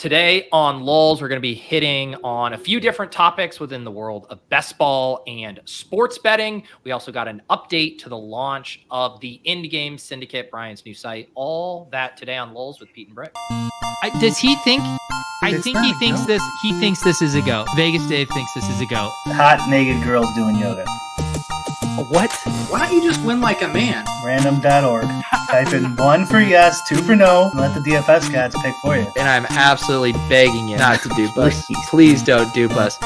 Today on Lulz, we're going to be hitting on a few different topics within the world of best ball and sports betting. We also got an update to the launch of the Endgame Syndicate, Brian's new site. All that today on Lulz with Pete and Brick. Does he think? I think he thinks this. He thinks this is a go. Vegas Dave thinks this is a go. Hot naked girls doing yoga. What? Why don't you just win like a man? Random.org. Type in 1 for yes, 2 for no, and let the DFS gods pick for you. And I'm absolutely begging you not to dupe us. Please don't dupe us.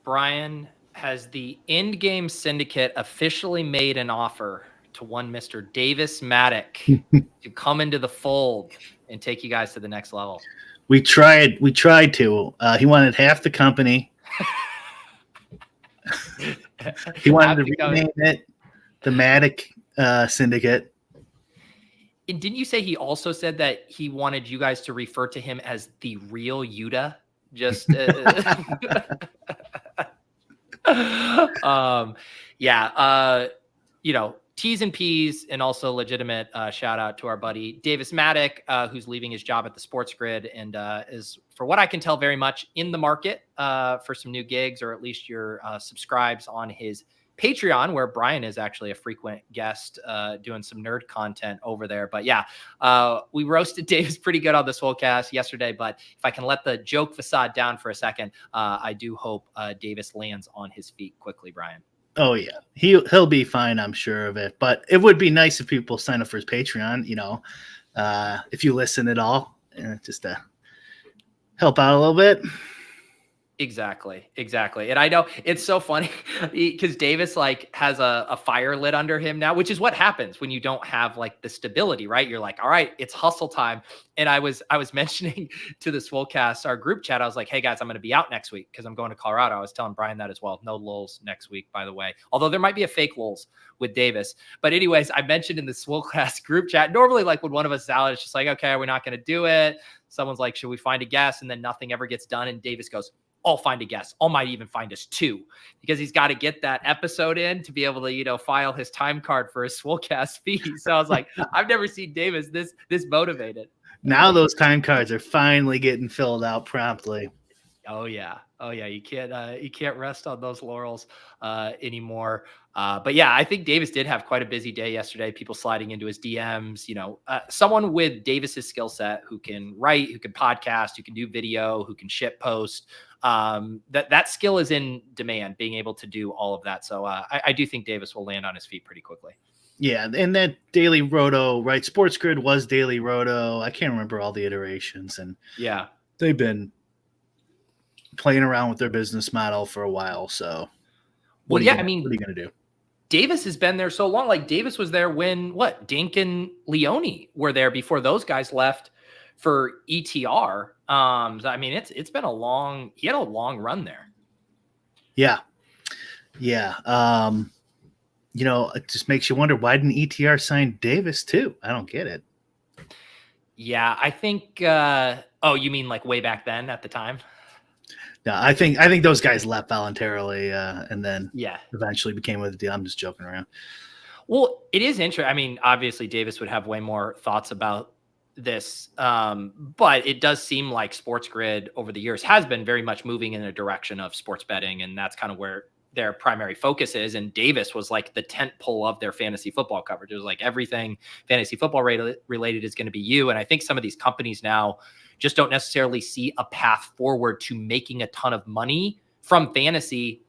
Brian, has the Endgame Syndicate officially made an offer to one Mr. Davis Mattek to come into the fold and take you guys to the next level? We tried to. He wanted half the company. He wanted to rename it the Mattek Syndicate. And didn't you say he also said that he wanted you guys to refer to him as the real Yuta? Just T's and P's, and also legitimate shout out to our buddy Davis Mattek, who's leaving his job at the Sports Grid and is, for what I can tell, very much in the market for some new gigs, or at least your subscribes on his Patreon, where Brian is actually a frequent guest doing some nerd content over there. But yeah, we roasted Davis pretty good on this whole cast yesterday. But if I can let the joke facade down for a second, I do hope Davis lands on his feet quickly, Brian. Oh yeah, he'll be fine, I'm sure of it. But it would be nice if people sign up for his Patreon. If you listen at all, just to help out a little bit. Exactly. And I know it's so funny because Davis has a fire lit under him now, which is what happens when you don't have the stability, right? You're like, all right, it's hustle time. And I was mentioning to the Swolecast, our group chat, I was like, hey guys, I'm going to be out next week because I'm going to Colorado. I was telling Brian that as well. No lulls next week, by the way, although there might be a fake lulls with Davis. But anyways, I mentioned in the Swolecast group chat, normally when one of us is out, it's just like, okay, we're not going to do it. Someone's like, should we find a guest? And then nothing ever gets done. And Davis goes, I'll find a guest. I might even find us 2, because he's got to get that episode in to be able to, file his time card for his Swolecast fee. So I was like, I've never seen Davis this motivated. Now those time cards are finally getting filled out promptly. Oh yeah. You can't rest on those laurels anymore. But yeah, I think Davis did have quite a busy day yesterday. People sliding into his DMs. Someone with Davis's skill set, who can write, who can podcast, who can do video, who can shit post. That skill is in demand, being able to do all of that. So I do think Davis will land on his feet pretty quickly. Yeah, and that Daily Roto, right? Sports Grid was Daily Roto. I can't remember all the iterations, and yeah, they've been playing around with their business model for a while. So, what are you going to do? Davis has been there so long. Davis was there when Dink and Leone were there before those guys left for ETR. It's been he had a long run there. Yeah. It just makes you wonder, why didn't ETR sign Davis too? I don't get it. Yeah, I think. You mean way back then at the time? No, I think those guys left voluntarily, and then eventually became with the deal. I'm just joking around. Well, it is interesting. Obviously Davis would have way more thoughts about this, but it does seem like Sports Grid over the years has been very much moving in a direction of sports betting, and that's kind of where their primary focus is. And Davis was the tent pole of their fantasy football coverage. It was everything fantasy football related is going to be you. And I think some of these companies now just don't necessarily see a path forward to making a ton of money from fantasy.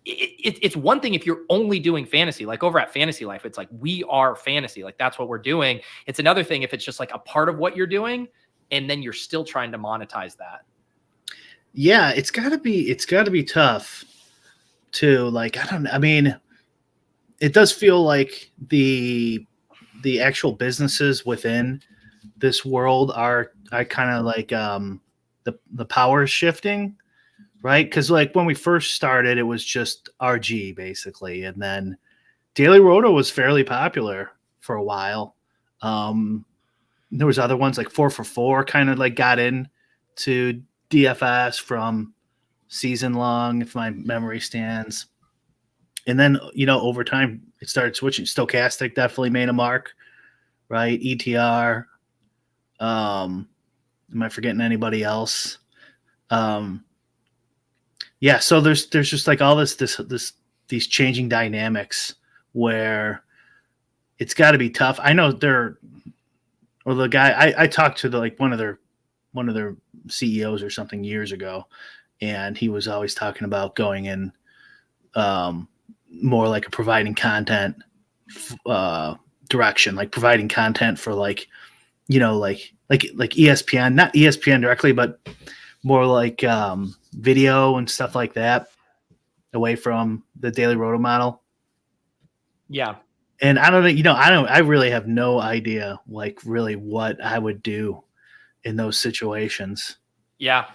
It's one thing if you're only doing fantasy, over at Fantasy Life, it's we are fantasy, that's what we're doing. It's another thing if it's just a part of what you're doing, and then you're still trying to monetize that. Yeah, it's gotta be tough to it does feel like the actual businesses within this world are kind of the power shifting, right? Because when we first started, it was just RG basically, and then Daily Roto was fairly popular for a while. There was other ones 4 for 4 kind of got in to DFS from season long, if my memory stands. And then over time, it started switching. Stochastic definitely made a mark, right? ETR. Am I forgetting anybody else? Yeah, so there's just like all these changing dynamics where it's got to be tough. I know the guy I talked to one of their CEOs or something years ago, and he was always talking about going in more like a providing content direction, like providing content for like ESPN, not ESPN directly, but more like video and stuff like that, away from the Daily Roto model. Yeah. And I don't know, I really have no idea like really what I would do in those situations. Yeah.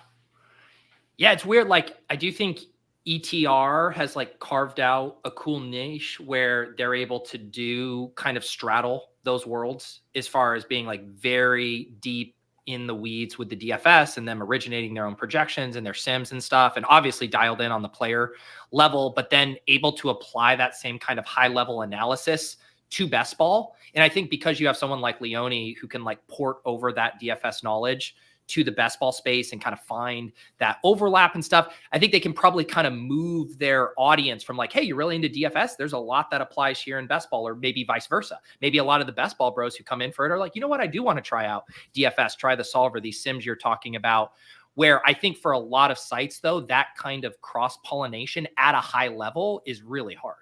Yeah, it's weird. Like, I do think ETR has like carved out a cool niche where they're able to do kind of straddle those worlds as far as being like very deep in the weeds with the DFS and them originating their own projections and their sims and stuff, and obviously dialed in on the player level, but then able to apply that same kind of high level analysis to best ball. And I think because you have someone like Leone who can like port over that DFS knowledge to the best ball space and kind of find that overlap and stuff, I think they can probably kind of move their audience from like, hey, you're really into DFS. There's a lot that applies here in best ball, or maybe vice versa. Maybe a lot of the best ball bros who come in for it are like, you know what? I do want to try out DFS, try the solver, these sims you're talking about, where I think for a lot of sites though, that kind of cross pollination at a high level is really hard.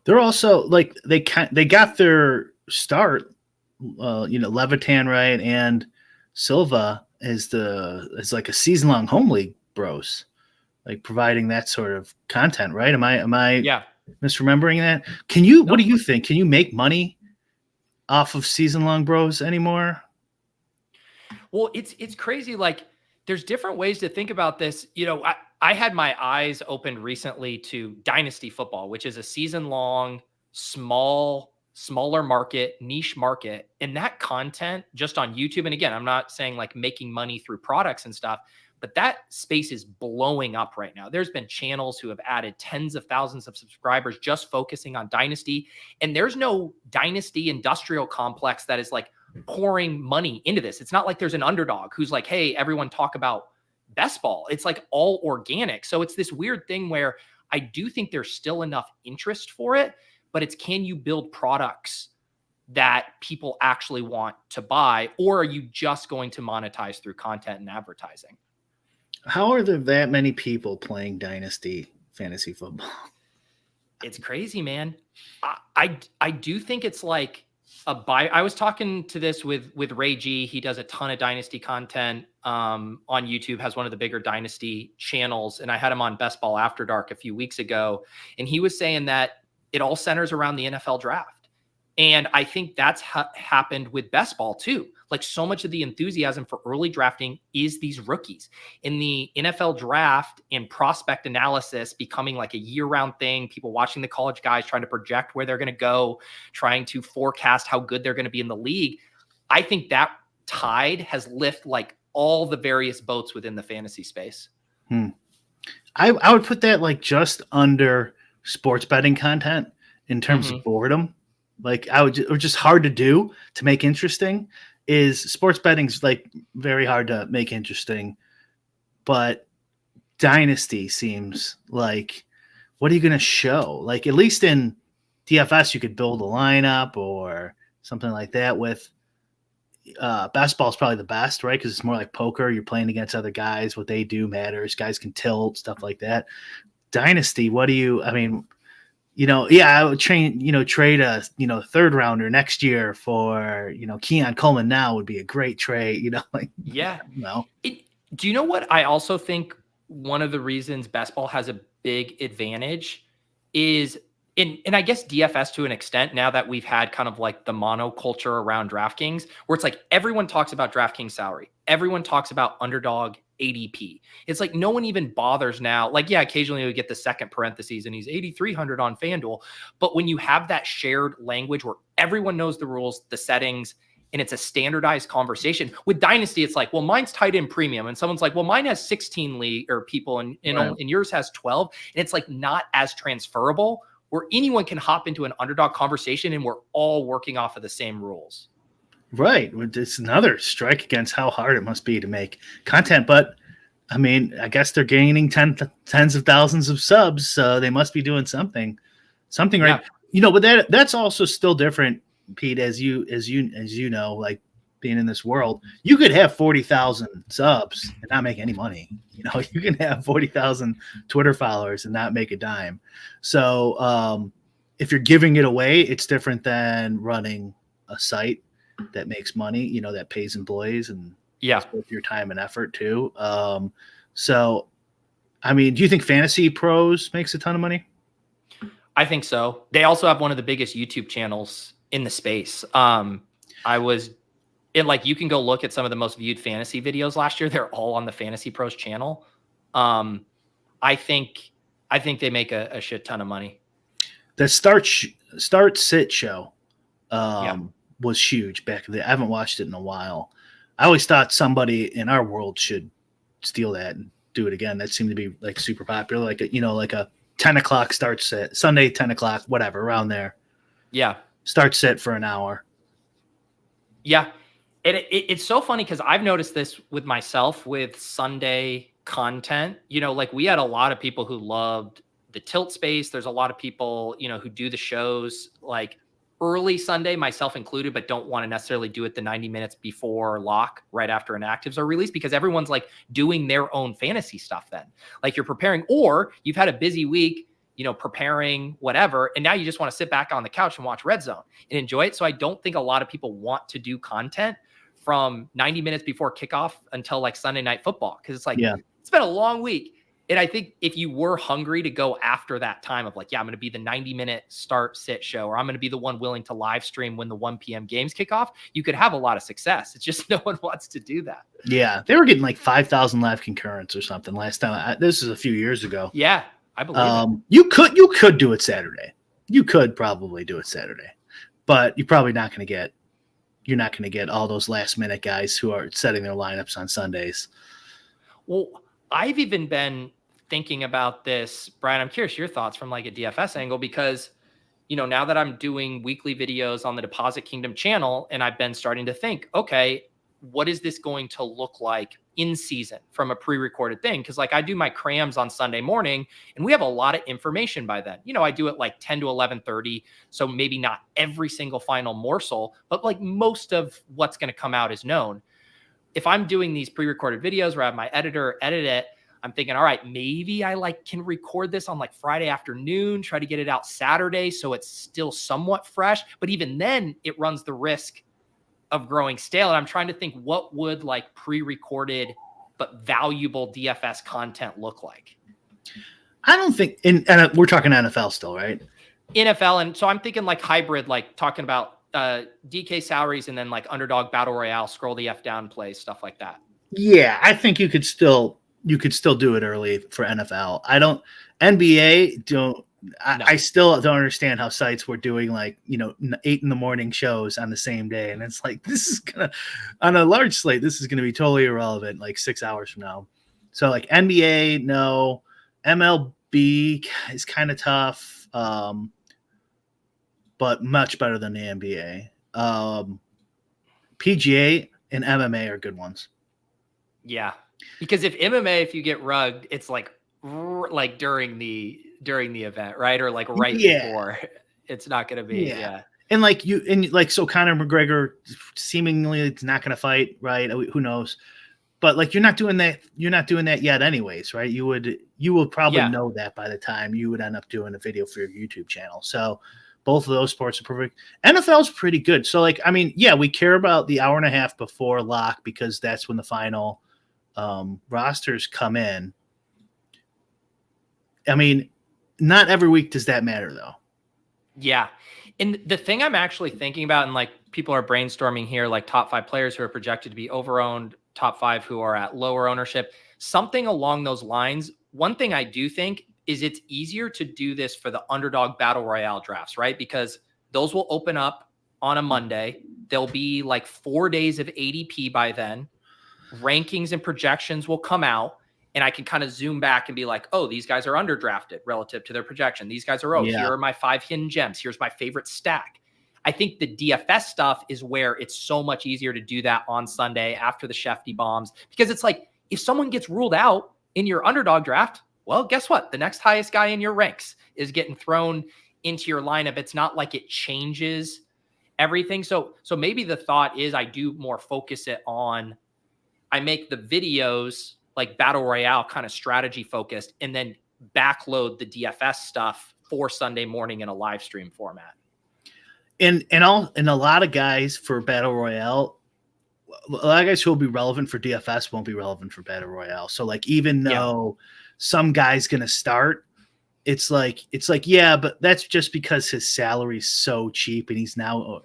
They're also like, they got their start, Levitan, right? And Silva is like a season-long home league bros, like providing that sort of content, right? Am I misremembering that? What do you think? Can you make money off of season-long bros anymore? Well, it's crazy. Like, there's different ways to think about this. I had my eyes opened recently to Dynasty football, which is a season-long, smaller market, niche market. And that content just on YouTube. And again, I'm not saying like making money through products and stuff, but that space is blowing up right now. There's been channels who have added tens of thousands of subscribers just focusing on Dynasty. And there's no Dynasty industrial complex that is like pouring money into this. It's not like there's an Underdog who's like, hey, everyone talk about best ball. It's like all organic. So it's this weird thing where I do think there's still enough interest for it, but it's, can you build products that people actually want to buy, or are you just going to monetize through content and advertising? How are there that many people playing Dynasty fantasy football? It's crazy, man. I do think it's like a buy. I was talking to this with Ray G. He does a ton of Dynasty content on YouTube, has one of the bigger Dynasty channels. And I had him on Best Ball After Dark a few weeks ago. And he was saying that it all centers around the NFL draft. And I think that's happened with best ball too. Like, so much of the enthusiasm for early drafting is these rookies. In the NFL draft and prospect analysis becoming like a year-round thing, people watching the college guys, trying to project where they're going to go, trying to forecast how good they're going to be in the league. I think that tide has lifted like all the various boats within the fantasy space. I would put that like just under sports betting content in terms of boredom. Like, it was just hard to do to make interesting. Is sports betting's like very hard to make interesting, but Dynasty seems like, what are you going to show? Like, at least in DFS, you could build a lineup or something like that. With basketball is probably the best, right? Because it's more like poker. You're playing against other guys. What they do matters. Guys can tilt, stuff like that. Dynasty, I would trade a, third rounder next year for, Keon Coleman now would be a great trade, Do you know what I also think one of the reasons best ball has a big advantage is and I guess DFS to an extent, now that we've had kind of like the monoculture around DraftKings, where it's like everyone talks about DraftKings salary. Everyone talks about Underdog ADP. It's like no one even bothers now. Like, yeah, occasionally we get the second parentheses and he's 8,300 on FanDuel. But when you have that shared language where everyone knows the rules, the settings, and it's a standardized conversation. With Dynasty, it's like, well, mine's tight end premium. And someone's like, well, mine has 16 league or people and yours has 12. And it's like not as transferable. where anyone can hop into an underdog conversation and we're all working off of the same rules. Right. It's another strike against how hard it must be to make content. But I mean, I guess they're gaining tens of thousands of subs, so they must be doing something right. But that's also still different, Pete, as you know, like being in this world. You could have 40,000 subs and not make any money. You can have 40,000 Twitter followers and not make a dime. So if you're giving it away, it's different than running a site that makes money, that pays employees and it's worth your time and effort too. So, I mean, do you think Fantasy Pros makes a ton of money? I think so. They also have one of the biggest YouTube channels in the space. You can go look at some of the most viewed fantasy videos last year. They're all on the Fantasy Pros channel. I think they make a shit ton of money. The start sit show was huge back then. I haven't watched it in a while. I always thought somebody in our world should steal that and do it again. That seemed to be like super popular, like a 10 o'clock start sit, Sunday 10 o'clock, whatever, around there. Yeah, start sit for an hour. Yeah, it's so funny because I've noticed this with myself with Sunday content. We had a lot of people who loved the tilt space. There's a lot of people, who do the shows like early Sunday, myself included, but don't want to necessarily do it the 90 minutes before lock, right after inactives are released, because everyone's like doing their own fantasy stuff then. Like you're preparing, or you've had a busy week, preparing whatever, and now you just want to sit back on the couch and watch Red Zone and enjoy it. So I don't think a lot of people want to do content from 90 minutes before kickoff until like Sunday Night Football, because it's like, it's been a long week. And I think if you were hungry to go after that time of like, I'm going to be the 90-minute start sit show, or I'm going to be the one willing to live stream when the 1 p.m. games kick off, you could have a lot of success. It's just no one wants to do that. Yeah, they were getting like 5,000 live concurrents or something last time. This is a few years ago. Yeah, I believe it. You could do it Saturday. You could probably do it Saturday, but you're probably not going to get. You're not going to get all those last minute guys who are setting their lineups on Sundays. Well, I've even been thinking about this, Brian. I'm curious your thoughts from like a DFS angle, because now that I'm doing weekly videos on the Deposit Kingdom channel, and I've been starting to think, okay, what is this going to look like in season from a pre-recorded thing? Because like I do my crams on Sunday morning, and we have a lot of information by then. I do it like 10 to 11:30, so maybe not every single final morsel, but like most of what's going to come out is known. If I'm doing these pre-recorded videos where I have my editor edit it, I'm thinking, all right, maybe I can record this on like Friday afternoon, try to get it out Saturday so it's still somewhat fresh. But even then, it runs the risk of growing stale. And I'm trying to think, what would like pre-recorded but valuable DFS content look like? I don't think, and we're talking NFL still, right? NFL. And so I'm thinking like hybrid, like talking about DK salaries and then like Underdog Battle Royale, scroll the F down plays, stuff like that. Yeah, I think you could still do it early for NFL. I still don't understand how sites were doing like, 8 a.m. shows on the same day. And it's like, this is on a large slate, this is going to be totally irrelevant like 6 hours from now. So like NBA, no. MLB is kind of tough, but much better than the NBA. PGA and MMA are good ones. Yeah. Because if MMA, if you get rugged, it's like during the event, right? Or like right before. It's not going to be. Yeah. And so Conor McGregor seemingly it's not going to fight, right? Who knows? But like you're not doing that yet anyways, right? You will probably know that by the time you would end up doing a video for your YouTube channel. So both of those sports are perfect. NFL's pretty good. So like, I mean, we care about the hour and a half before lock because that's when the final rosters come in. I mean, not every week does that matter though. Yeah. And the thing I'm actually thinking about, and like people are brainstorming here, like top 5 players who are projected to be overowned, top 5 who are at lower ownership, something along those lines. One thing I do think is it's easier to do this for the Underdog Battle Royale drafts, right? Because those will open up on a Monday. There'll be like 4 days of ADP by then. Rankings and projections will come out. and I can kind of zoom back and be like, oh, these guys are underdrafted relative to their projection. These guys are, here are my 5 hidden gems. Here's my favorite stack. I think the DFS stuff is where it's so much easier to do that on Sunday after the Shefty bombs, because it's like, if someone gets ruled out in your underdog draft, well, guess what? The next highest guy in your ranks is getting thrown into your lineup. It's not like it changes everything. So maybe the thought is I do more focus it on, I make the videos like Battle Royale kind of strategy focused, and then backload the DFS stuff for Sunday morning in a live stream format. And a lot of guys for Battle Royale, a lot of guys who will be relevant for DFS won't be relevant for Battle Royale. So like, even though some guy's going to start, it's like, yeah, but that's just because his salary's so cheap, and he's now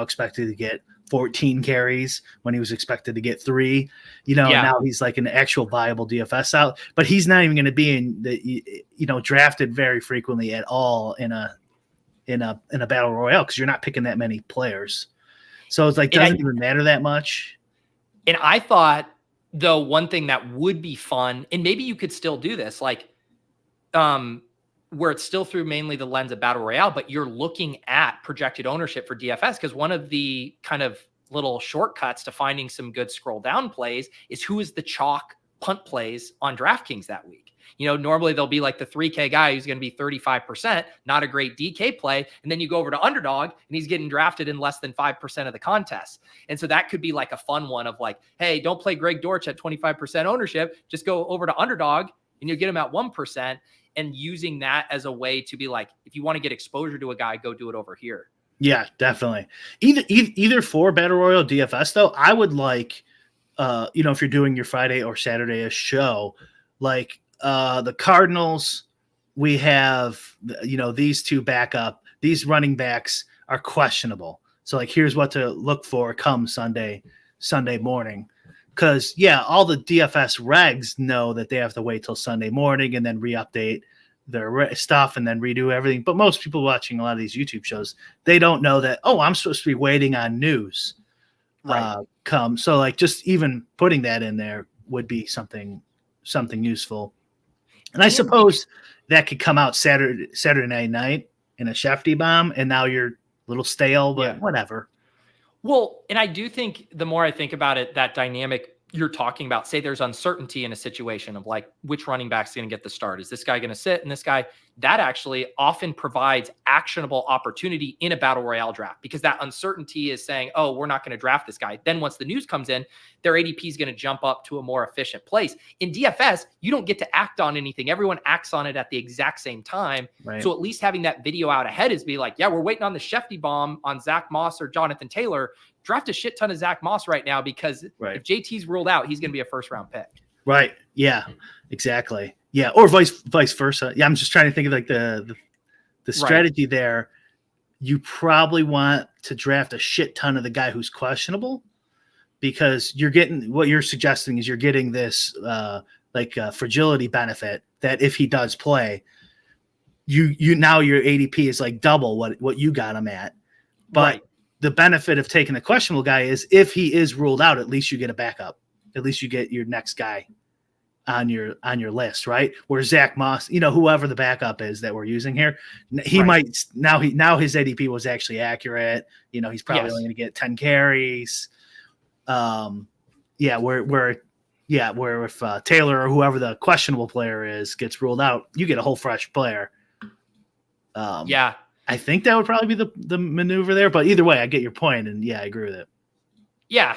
expected to get 14 carries when he was expected to get 3, now he's like an actual viable DFS out, but he's not even going to be in the, drafted very frequently at all in a Battle Royale, because you're not picking that many players. So it's like, doesn't even matter that much. And I thought, though, one thing that would be fun, and maybe you could still do this, like, where it's still through mainly the lens of Battle Royale, but you're looking at projected ownership for DFS, because one of the kind of little shortcuts to finding some good scroll down plays is who is the chalk punt plays on DraftKings that week. Normally there'll be like the 3K guy who's going to be 35%, not a great DK play. And then you go over to Underdog and he's getting drafted in less than 5% of the contests. And so that could be like a fun one of like, hey, don't play Greg Dortch at 25% ownership. Just go over to Underdog and you get him at 1%, and using that as a way to be like, if you want to get exposure to a guy, go do it over here. Yeah, definitely. Either for Battle Royale DFS though, I would like, if you're doing your Friday or Saturday show, like, the Cardinals, we have, these running backs are questionable. So like, here's what to look for come Sunday morning. Cause all the DFS regs know that they have to wait till Sunday morning and then re-update their stuff and then redo everything. But most people watching a lot of these YouTube shows, they don't know that, I'm supposed to be waiting on news come. So like, just even putting that in there would be something useful. And I suppose that could come out Saturday night in a Shefty bomb, and now you're a little stale, but whatever. Well, and I do think the more I think about it, that dynamic you're talking about, say there's uncertainty in a situation of like, which running back's going to get the start? Is this guy going to sit? And this guy, that actually often provides actionable opportunity in a Battle Royale draft, because that uncertainty is saying, oh, we're not going to draft this guy. Then once the news comes in, their ADP is going to jump up to a more efficient place. In DFS, you don't get to act on anything. Everyone acts on it at the exact same time. Right. So at least having that video out ahead is be like, yeah, we're waiting on the Shefty bomb on Zach Moss or Jonathan Taylor. Draft a shit ton of Zach Moss right now, because if JT's ruled out, he's going to be a first-round pick. Right. Yeah, exactly. Yeah. Or vice versa. Yeah. I'm just trying to think of like the strategy there. You probably want to draft a shit ton of the guy who's questionable, because you're getting, what you're suggesting is you're getting this fragility benefit that if he does play, you now your ADP is like double what you got him at. But the benefit of taking a questionable guy is if he is ruled out, at least you get a backup. At least you get your next guy on your list, right? Where Zach Moss, whoever the backup is that we're using here, he might now his ADP was actually accurate. He's probably only going to get 10 carries. Where if Taylor or whoever the questionable player is gets ruled out, you get a whole fresh player. I think that would probably be the maneuver there, but either way, I get your point, and I agree with it. Yeah,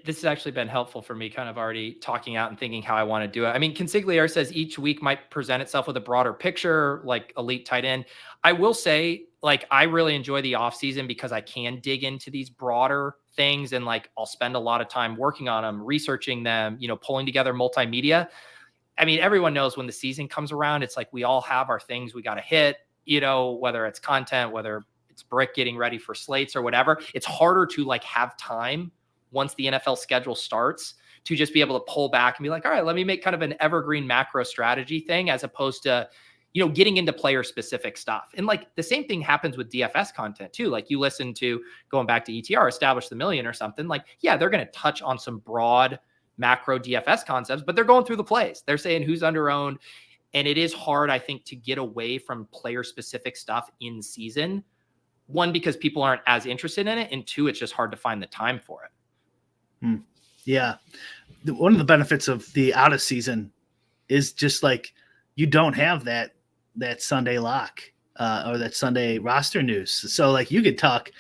this has actually been helpful for me, kind of already talking out and thinking how I want to do it. I mean, Consigliere says each week might present itself with a broader picture, like elite tight end. I will say, like, I really enjoy the offseason because I can dig into these broader things, and like I'll spend a lot of time working on them, researching them, pulling together multimedia. I mean, everyone knows when the season comes around, it's like we all have our things we got to hit, whether it's content, whether it's Brick getting ready for slates or whatever. It's harder to like have time once the NFL schedule starts to just be able to pull back and be like, all right, let me make kind of an evergreen macro strategy thing, as opposed to, getting into player specific stuff. And like the same thing happens with DFS content too. Like you listen to, going back to ETR, Establish the Million or something, like, they're going to touch on some broad macro DFS concepts, but they're going through the plays. They're saying who's under owned. And it is hard, I think, to get away from player specific stuff in season. One, because people aren't as interested in it. And two, it's just hard to find the time for it. Yeah. One of the benefits of the out of season is just like, you don't have that Sunday lock or that Sunday roster news. So like you could talk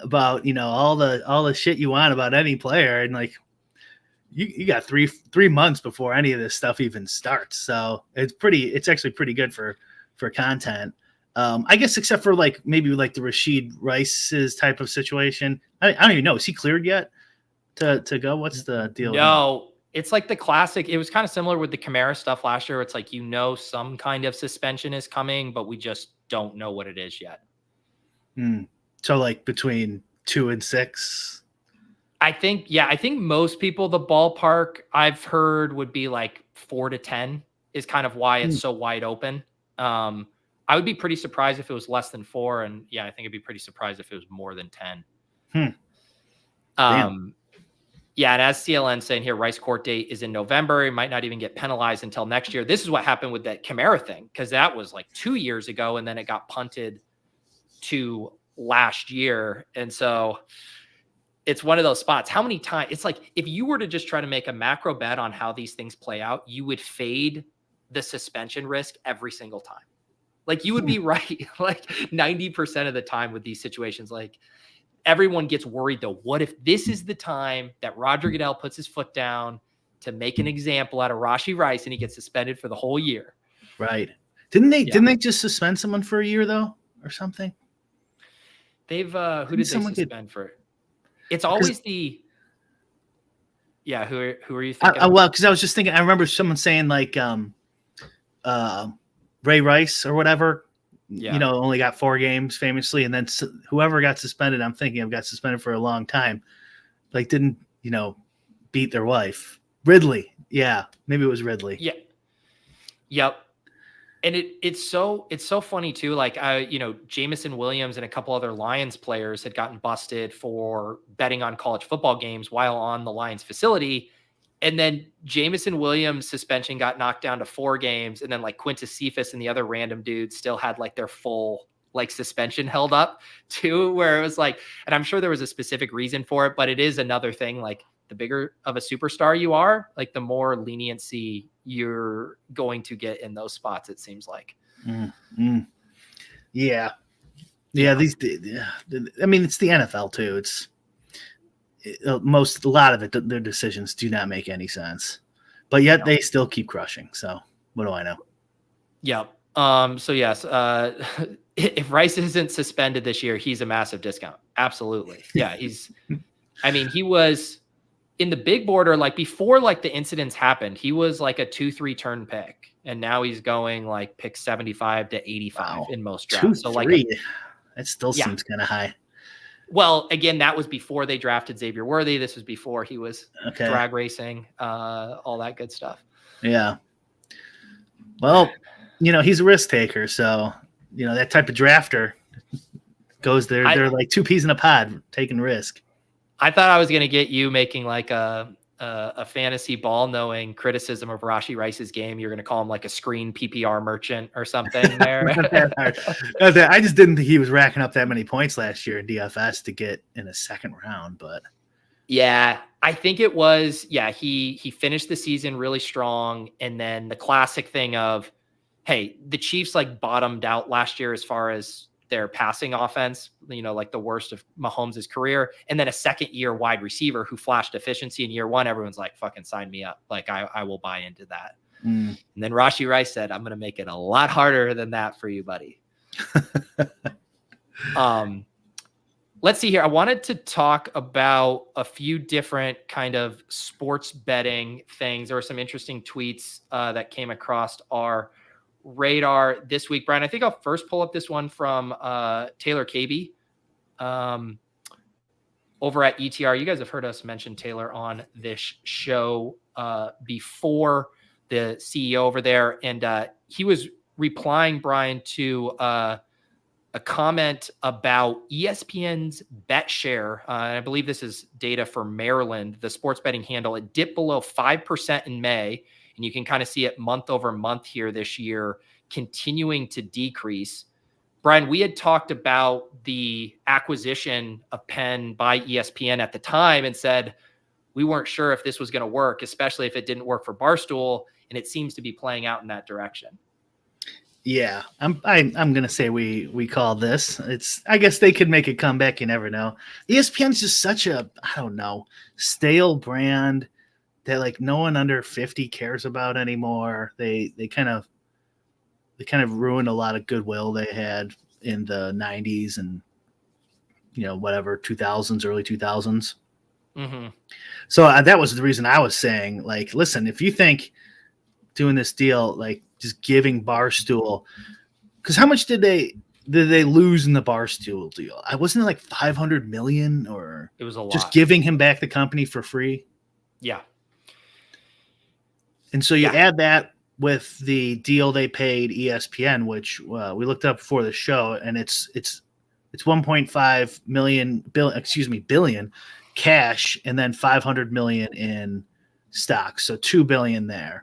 about, all the shit you want about any player. And like, you got three months before any of this stuff even starts. So it's actually pretty good for content. I guess except for like maybe like the Rashid Rice's type of situation. I don't even know. Is he cleared yet to go? What's the deal? No, it's like the classic. It was kind of similar with the Kamara stuff last year. It's like, some kind of suspension is coming, but we just don't know what it is yet. So like between 2 and 6. I think most people, the ballpark I've heard would be like 4 to 10 is kind of why it's so wide open. I would be pretty surprised if it was less than 4. And I think I'd be pretty surprised if it was more than 10. And as CLN saying here, Rice court date is in November. He might not even get penalized until next year. This is what happened with that Kamara thing, because that was like 2 years ago, and then it got punted to last year. And so it's one of those spots. How many times? It's like if you were to just try to make a macro bet on how these things play out, you would fade the suspension risk every single time. Like you would be right like 90% of the time with these situations. Like everyone gets worried though. What if this is the time that Roger Goodell puts his foot down to make an example out of Rashee Rice and he gets suspended for the whole year? Right. Didn't they just suspend someone for a year though or something? They've who did they suspend for? It's always the who are you thinking? Well, because I was just thinking, I remember someone saying like Ray Rice or whatever, only got 4 games famously, and then whoever got suspended, I'm thinking of got suspended for a long time, like didn't beat their wife. Ridley, maybe it was Ridley. Yep. And it's so funny too. Like Jameson Williams and a couple other Lions players had gotten busted for betting on college football games while on the Lions facility. And then Jameson Williams' suspension got knocked down to 4 games. And then like Quintus Cephas and the other random dudes still had like their full like suspension held up too, where it was like, and I'm sure there was a specific reason for it, but it is another thing. Like the bigger of a superstar you are, like the more leniency you're going to get in those spots, it seems like. Yeah. It's the NFL too. A lot of it, their decisions do not make any sense, but yet they still keep crushing. So what do I know? Yep. So yes, if Rice isn't suspended this year, he's a massive discount. Absolutely. Yeah. He was in the big border, like before, like the incidents happened, he was like a 2-3 turn pick. And now he's going like pick 75 to 85 in most drafts. 2-3. So like that still seems kind of high. Well, again, that was before they drafted Xavier Worthy. This was before he was drag racing, all that good stuff. Yeah. Well, he's a risk taker. So, that type of drafter goes there. They're like 2 peas in a pod taking risk. I thought I was going to get you making like a fantasy ball knowing criticism of Rashee Rice's game. You're going to call him like a screen PPR merchant or something there. I just didn't think he was racking up that many points last year in DFS to get in a second round, but yeah, I think it was, he finished the season really strong. And then the classic thing of, hey, the Chiefs like bottomed out last year as far as their passing offense, like the worst of Mahomes' career. And then a second year wide receiver who flashed efficiency in year 1. Everyone's like, fucking sign me up. Like I will buy into that. And then Rashee Rice said, I'm going to make it a lot harder than that for you, buddy. Let's see here. I wanted to talk about a few different kind of sports betting things. There were some interesting tweets that came across our radar this week, Brian. I think I'll first pull up this one from Taylor Cabey over at ETR. You guys have heard us mention Taylor on this show before, the CEO over there. And he was replying, Brian, to a a comment about ESPN's bet share. I believe this is data for Maryland, the sports betting handle. It dipped below 5% in May, and you can kind of see it month over month here this year, continuing to decrease. Brian, we had talked about the acquisition of Penn by ESPN at the time and said we weren't sure if this was going to work, especially if it didn't work for Barstool, and it seems to be playing out in that direction. Yeah, I'm gonna say we call this. I guess they could make a comeback. You never know. ESPN's just such a stale brand that like no one under 50 cares about anymore. They kind of ruined a lot of goodwill they had in the 90s and whatever 2000s, early 2000s. Mm-hmm. So that was the reason I was saying, like, listen, if you think doing this deal, like just giving Barstool, because how much did they lose in the Barstool deal? I wasn't it like 500 million, or it was a lot. Just giving him back the company for free. Yeah. And so you add that with the deal they paid ESPN, which we looked up before the show, and it's 1.5 billion cash, and then 500 million in stocks, so 2 billion there.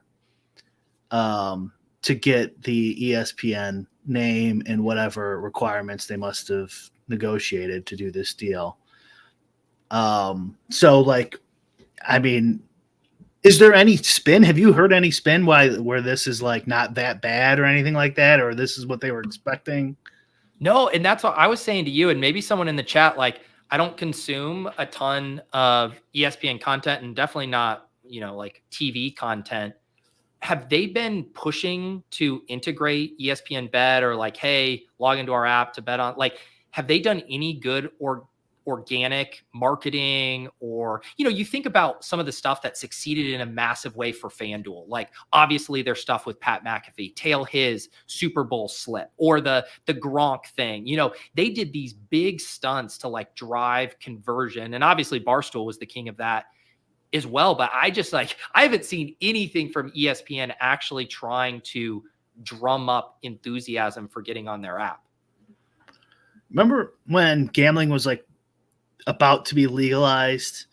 To get the ESPN name and whatever requirements they must have negotiated to do this deal. So like, I mean, is there any spin? Have you heard any spin where this is like not that bad or anything like that, or this is what they were expecting? No, and that's what I was saying to you, and maybe someone in the chat. Like, I don't consume a ton of ESPN content, and definitely not, like TV content. Have they been pushing to integrate ESPN Bet, or like, hey, log into our app to bet on? Like, have they done any good or organic marketing? Or, you think about some of the stuff that succeeded in a massive way for FanDuel. Like, obviously their stuff with Pat McAfee, tail his Super Bowl slip, or the Gronk thing. They did these big stunts to like drive conversion. And obviously Barstool was the king of that as well. But I haven't seen anything from ESPN actually trying to drum up enthusiasm for getting on their app. Remember when gambling was like about to be legalized,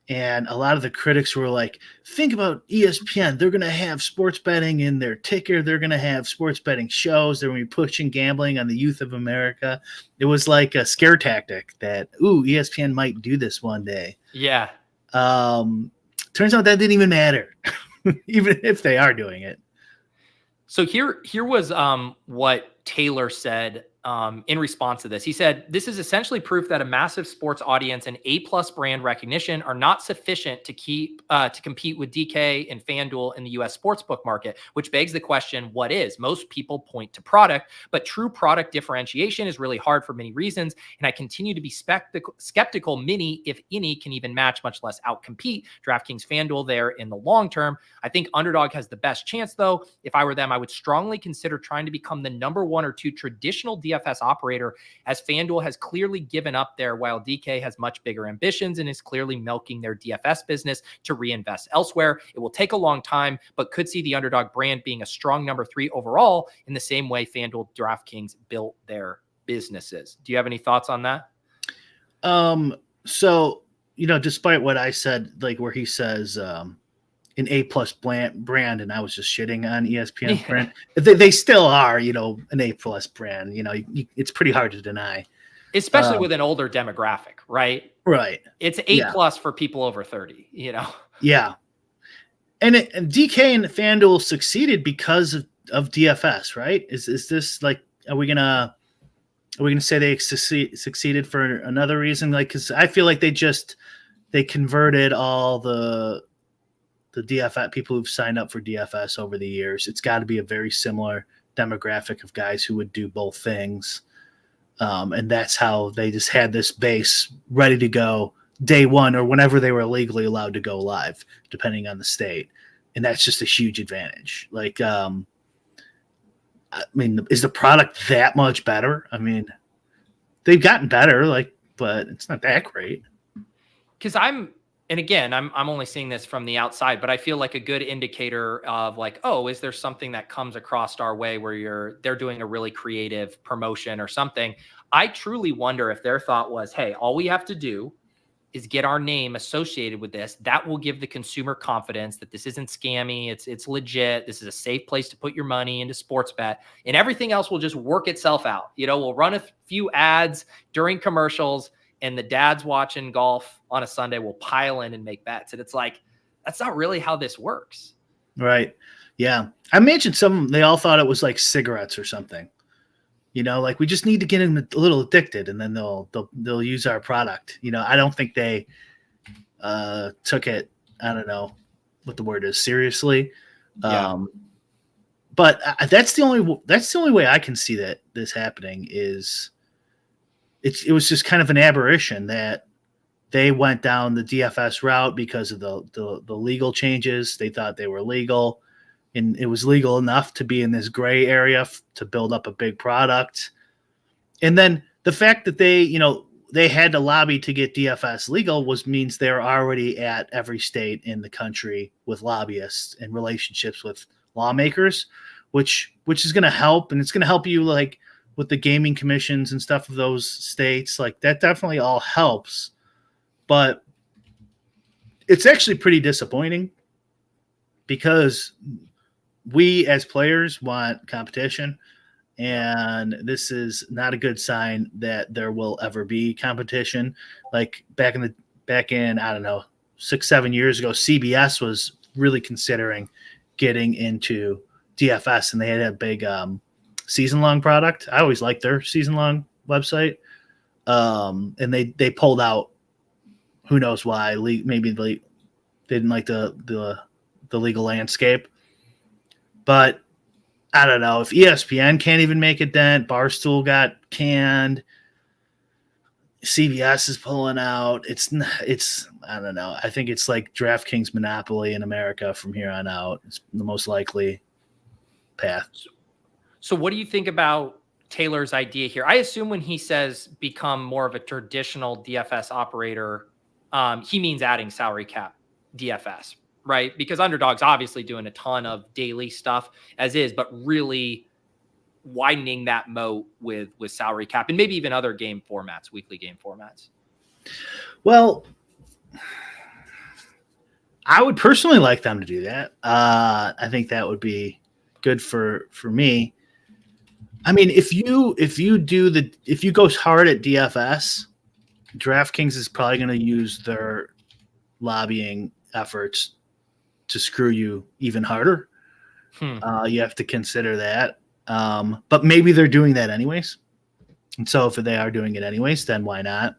and a lot of the critics were like, think about ESPN. They're going to have sports betting in their ticker. They're going to have sports betting shows. They're going to be pushing gambling on the youth of America. It was like a scare tactic that, ESPN might do this one day. Yeah. Turns out that didn't even matter, even if they are doing it. So here was what Taylor said in response to this. He said, this is essentially proof that a massive sports audience and A+ brand recognition are not sufficient to compete with DK and FanDuel in the US sportsbook market, which begs the question, what is? Most people point to product, but true product differentiation is really hard for many reasons. And I continue to be skeptical many, if any, can even match, much less outcompete DraftKings FanDuel there in the long term. I think Underdog has the best chance, though. If I were them, I would strongly consider trying to become the number 1 or 2 traditional DFS operator, as FanDuel has clearly given up there, while DK has much bigger ambitions and is clearly milking their DFS business to reinvest elsewhere. It will take a long time, but could see the Underdog brand being a strong number 3 overall in the same way FanDuel DraftKings built their businesses. Do you have any thoughts on that? So, despite what I said, like where he says, an A+ brand, and I was just shitting on ESPN brand. They still are, an A+ brand. It's pretty hard to deny, especially with an older demographic, right? Right. It's A+ for people over 30. Yeah, and DK and FanDuel succeeded because of DFS, right? Is this like, are we gonna say they succeeded for another reason? Like, because I feel like they converted all the DFS people who've signed up for DFS over the years. It's got to be a very similar demographic of guys who would do both things. And that's how they just had this base ready to go day one, or whenever they were legally allowed to go live, depending on the state. And that's just a huge advantage. Like, I mean, is the product that much better? I mean, they've gotten better, but it's not that great. Because I'm and again, I'm only seeing this from the outside, but I feel like a good indicator of like, oh, is there something that comes across our way where they're doing a really creative promotion or something? I truly wonder if their thought was, hey, all we have to do is get our name associated with this. That will give the consumer confidence that this isn't scammy. It's legit. This is a safe place to put your money into sports bet, and everything else will just work itself out. We'll run a few ads during commercials, and the dads watching golf on a Sunday will pile in and make bets. And it's like, that's not really how this works. Right. Yeah. I imagine they all thought it was like cigarettes or something. Like we just need to get them a little addicted, and then they'll use our product. I don't think they took it, I don't know what the word is, seriously. Yeah. But that's the only way I can see that this happening is it was just kind of an aberration that they went down the DFS route because of the legal changes. They thought they were legal, and it was legal enough to be in this gray area to build up a big product. And then the fact that they had to lobby to get DFS legal means they're already at every state in the country with lobbyists and relationships with lawmakers, which is going to help. And it's going to help you like with the gaming commissions and stuff of those states. Like that definitely all helps, but it's actually pretty disappointing because we as players want competition, and this is not a good sign that there will ever be competition. Like back in I don't know 6-7 years ago, CBS was really considering getting into DFS, and they had a big season long product. I always liked their season long website, and they pulled out. Who knows why? Maybe they didn't like the legal landscape. But I don't know if ESPN can't even make a dent. Barstool got canned. CBS is pulling out. It's I don't know. I think it's like DraftKings monopoly in America from here on out. It's the most likely path. So what do you think about Taylor's idea here? I assume when he says become more of a traditional DFS operator, he means adding salary cap DFS, right? Because Underdog's obviously doing a ton of daily stuff as is, but really widening that moat with salary cap and maybe even other game formats, weekly game formats. Well, I would personally like them to do that. I think that would be good for me. I mean, if you go hard at DFS, DraftKings is probably going to use their lobbying efforts to screw you even harder. You have to consider that. But maybe they're doing that anyways. And so if they are doing it anyways, then why not?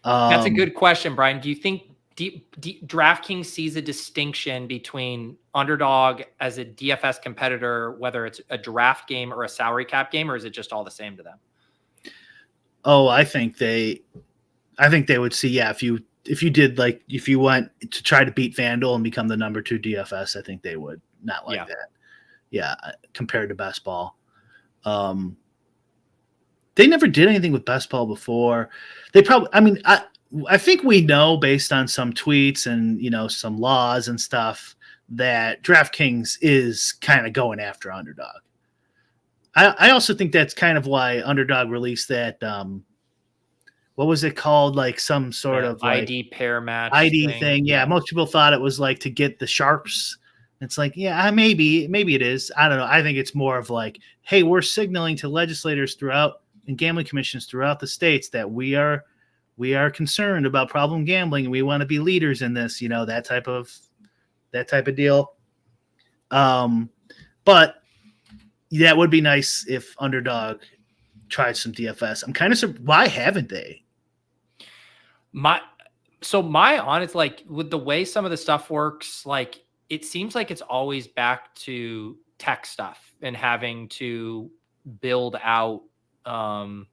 That's a good question, Brian. Do you think DraftKings sees a distinction between Underdog as a DFS competitor, whether it's a draft game or a salary cap game, or is it just all the same to them? Oh, I think they would see, yeah, if you went to try to beat FanDuel and become the number 2 DFS, I think they would not like that. Yeah, compared to best ball. They never did anything with best ball before. I think we know based on some tweets and some laws and stuff that DraftKings is kind of going after Underdog. I also think that's kind of why Underdog released that what was it called? Like some sort of ID pair match ID thing. Yeah, most people thought it was like to get the sharps. It's like, yeah, maybe it is. I don't know. I think it's more of like, hey, we're signaling to legislators throughout and gambling commissions throughout the states that we are concerned about problem gambling and we want to be leaders in this, that type of deal. But that would be nice if Underdog tried some DFS. I'm kind of why haven't they? My honest, like with the way some of the stuff works, like it seems like it's always back to tech stuff and having to build that out from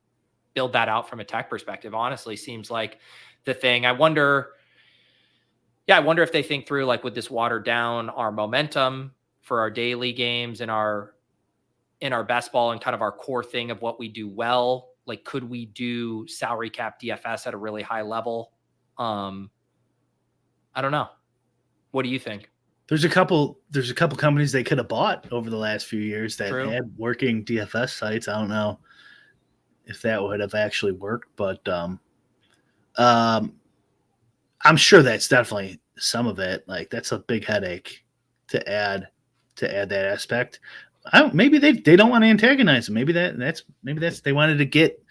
a tech perspective. Honestly, seems like the thing. I wonder if they think through, like, would this water down our momentum for our daily games and our best ball and kind of our core thing of what we do well? Like, could we do salary cap DFS at a really high level? I don't know. What do you think? There's a couple companies they could have bought over the last few years that True. had working DFS sites. I don't know if that would have actually worked, but I'm sure that's definitely some of it. Like that's a big headache to add that aspect. Maybe they don't want to antagonize them. Maybe that's they wanted to get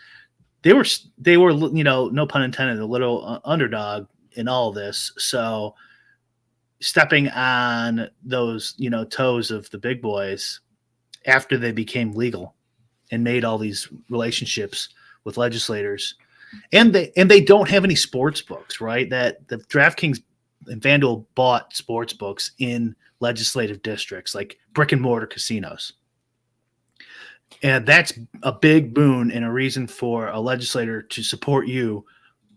they were no pun intended, a little underdog in all of this. So stepping on those toes of the big boys after they became legal and made all these relationships with legislators, and they don't have any sports books, right? That the DraftKings and FanDuel bought sports books in legislative districts like brick and mortar casinos. And that's a big boon and a reason for a legislator to support you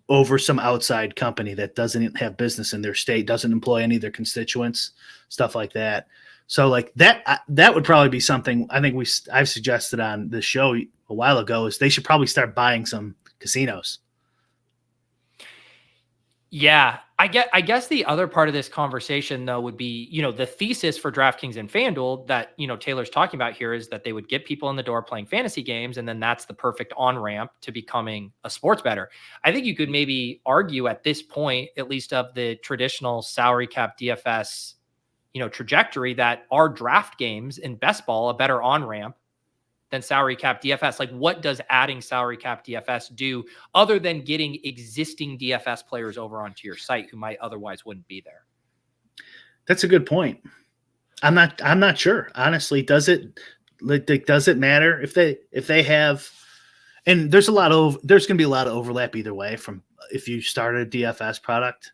over some outside company that doesn't have business in their state, doesn't employ any of their constituents, stuff like that. So like that would probably be something I think I've suggested on this show a while ago, is they should probably start buying some casinos. Yeah, I guess the other part of this conversation though would be, the thesis for DraftKings and FanDuel that, Taylor's talking about here is that they would get people in the door playing fantasy games, and then that's the perfect on-ramp to becoming a sports bettor. I think you could maybe argue at this point, at least of the traditional salary cap DFS, trajectory, that our draft games in best ball a better on-ramp than salary cap DFS. Like, what does adding salary cap DFS do other than getting existing DFS players over onto your site who might otherwise wouldn't be there? That's a good point. I'm not sure. Honestly, does it matter if they have, and there's going to be a lot of overlap either way from if you started a DFS product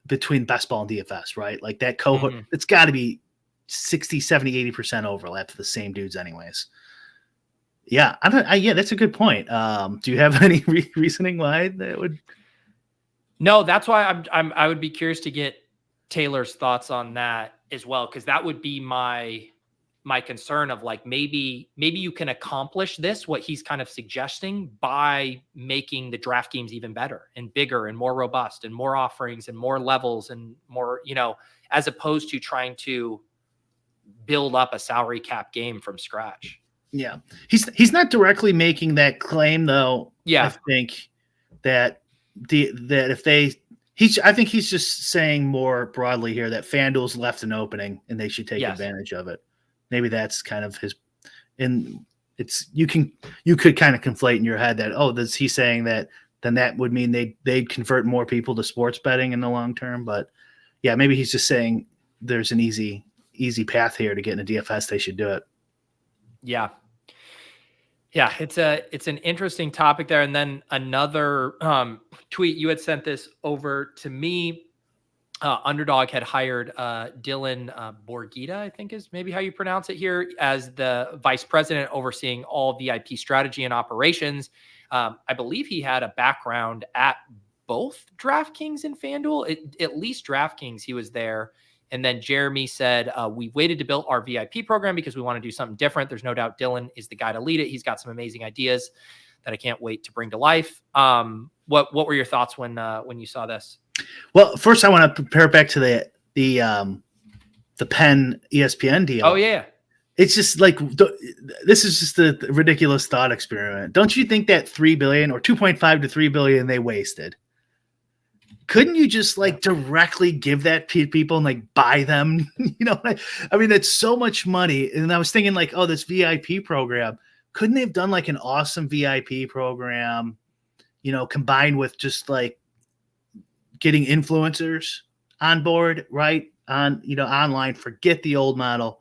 between best ball and DFS, right? Like that cohort, it's got to be 60, 70, 80% overlap to the same dudes anyways. Yeah, yeah, that's a good point. Do you have any reasoning why that would? No, that's why I would be curious to get Taylor's thoughts on that as well, because that would be my concern of like maybe you can accomplish this, what he's kind of suggesting, by making the draft games even better and bigger and more robust and more offerings and more levels and more, as opposed to trying to build up a salary cap game from scratch. Yeah, he's not directly making that claim though. Yeah, I think that I think he's just saying more broadly here that FanDuel's left an opening and they should take advantage of it. Maybe that's kind of his. And it's you could kind of conflate in your head that is he saying that then that would mean they'd convert more people to sports betting in the long term. But yeah, maybe he's just saying there's an easy path here to get in a DFS. They should do it. Yeah. Yeah, it's an interesting topic there. And then another tweet, you had sent this over to me. Underdog had hired Dylan Borgita, I think is maybe how you pronounce it here, as the vice president overseeing all VIP strategy and operations. I believe he had a background at both DraftKings and FanDuel, at least DraftKings. He was there. And then Jeremy said, we waited to build our VIP program because we want to do something different. There's no doubt Dylan is the guy to lead it. He's got some amazing ideas that I can't wait to bring to life. What were your thoughts when you saw this? Well, first I want to compare it back to the Penn ESPN deal. Oh yeah. It's just like, this is just a ridiculous thought experiment. Don't you think that $3 billion or 2.5 to 3 billion they wasted? Couldn't you just directly give that to people and buy them? I mean, that's so much money. And I was thinking this VIP program, couldn't they have done an awesome VIP program, combined with just getting influencers on board, right? Online, forget the old model.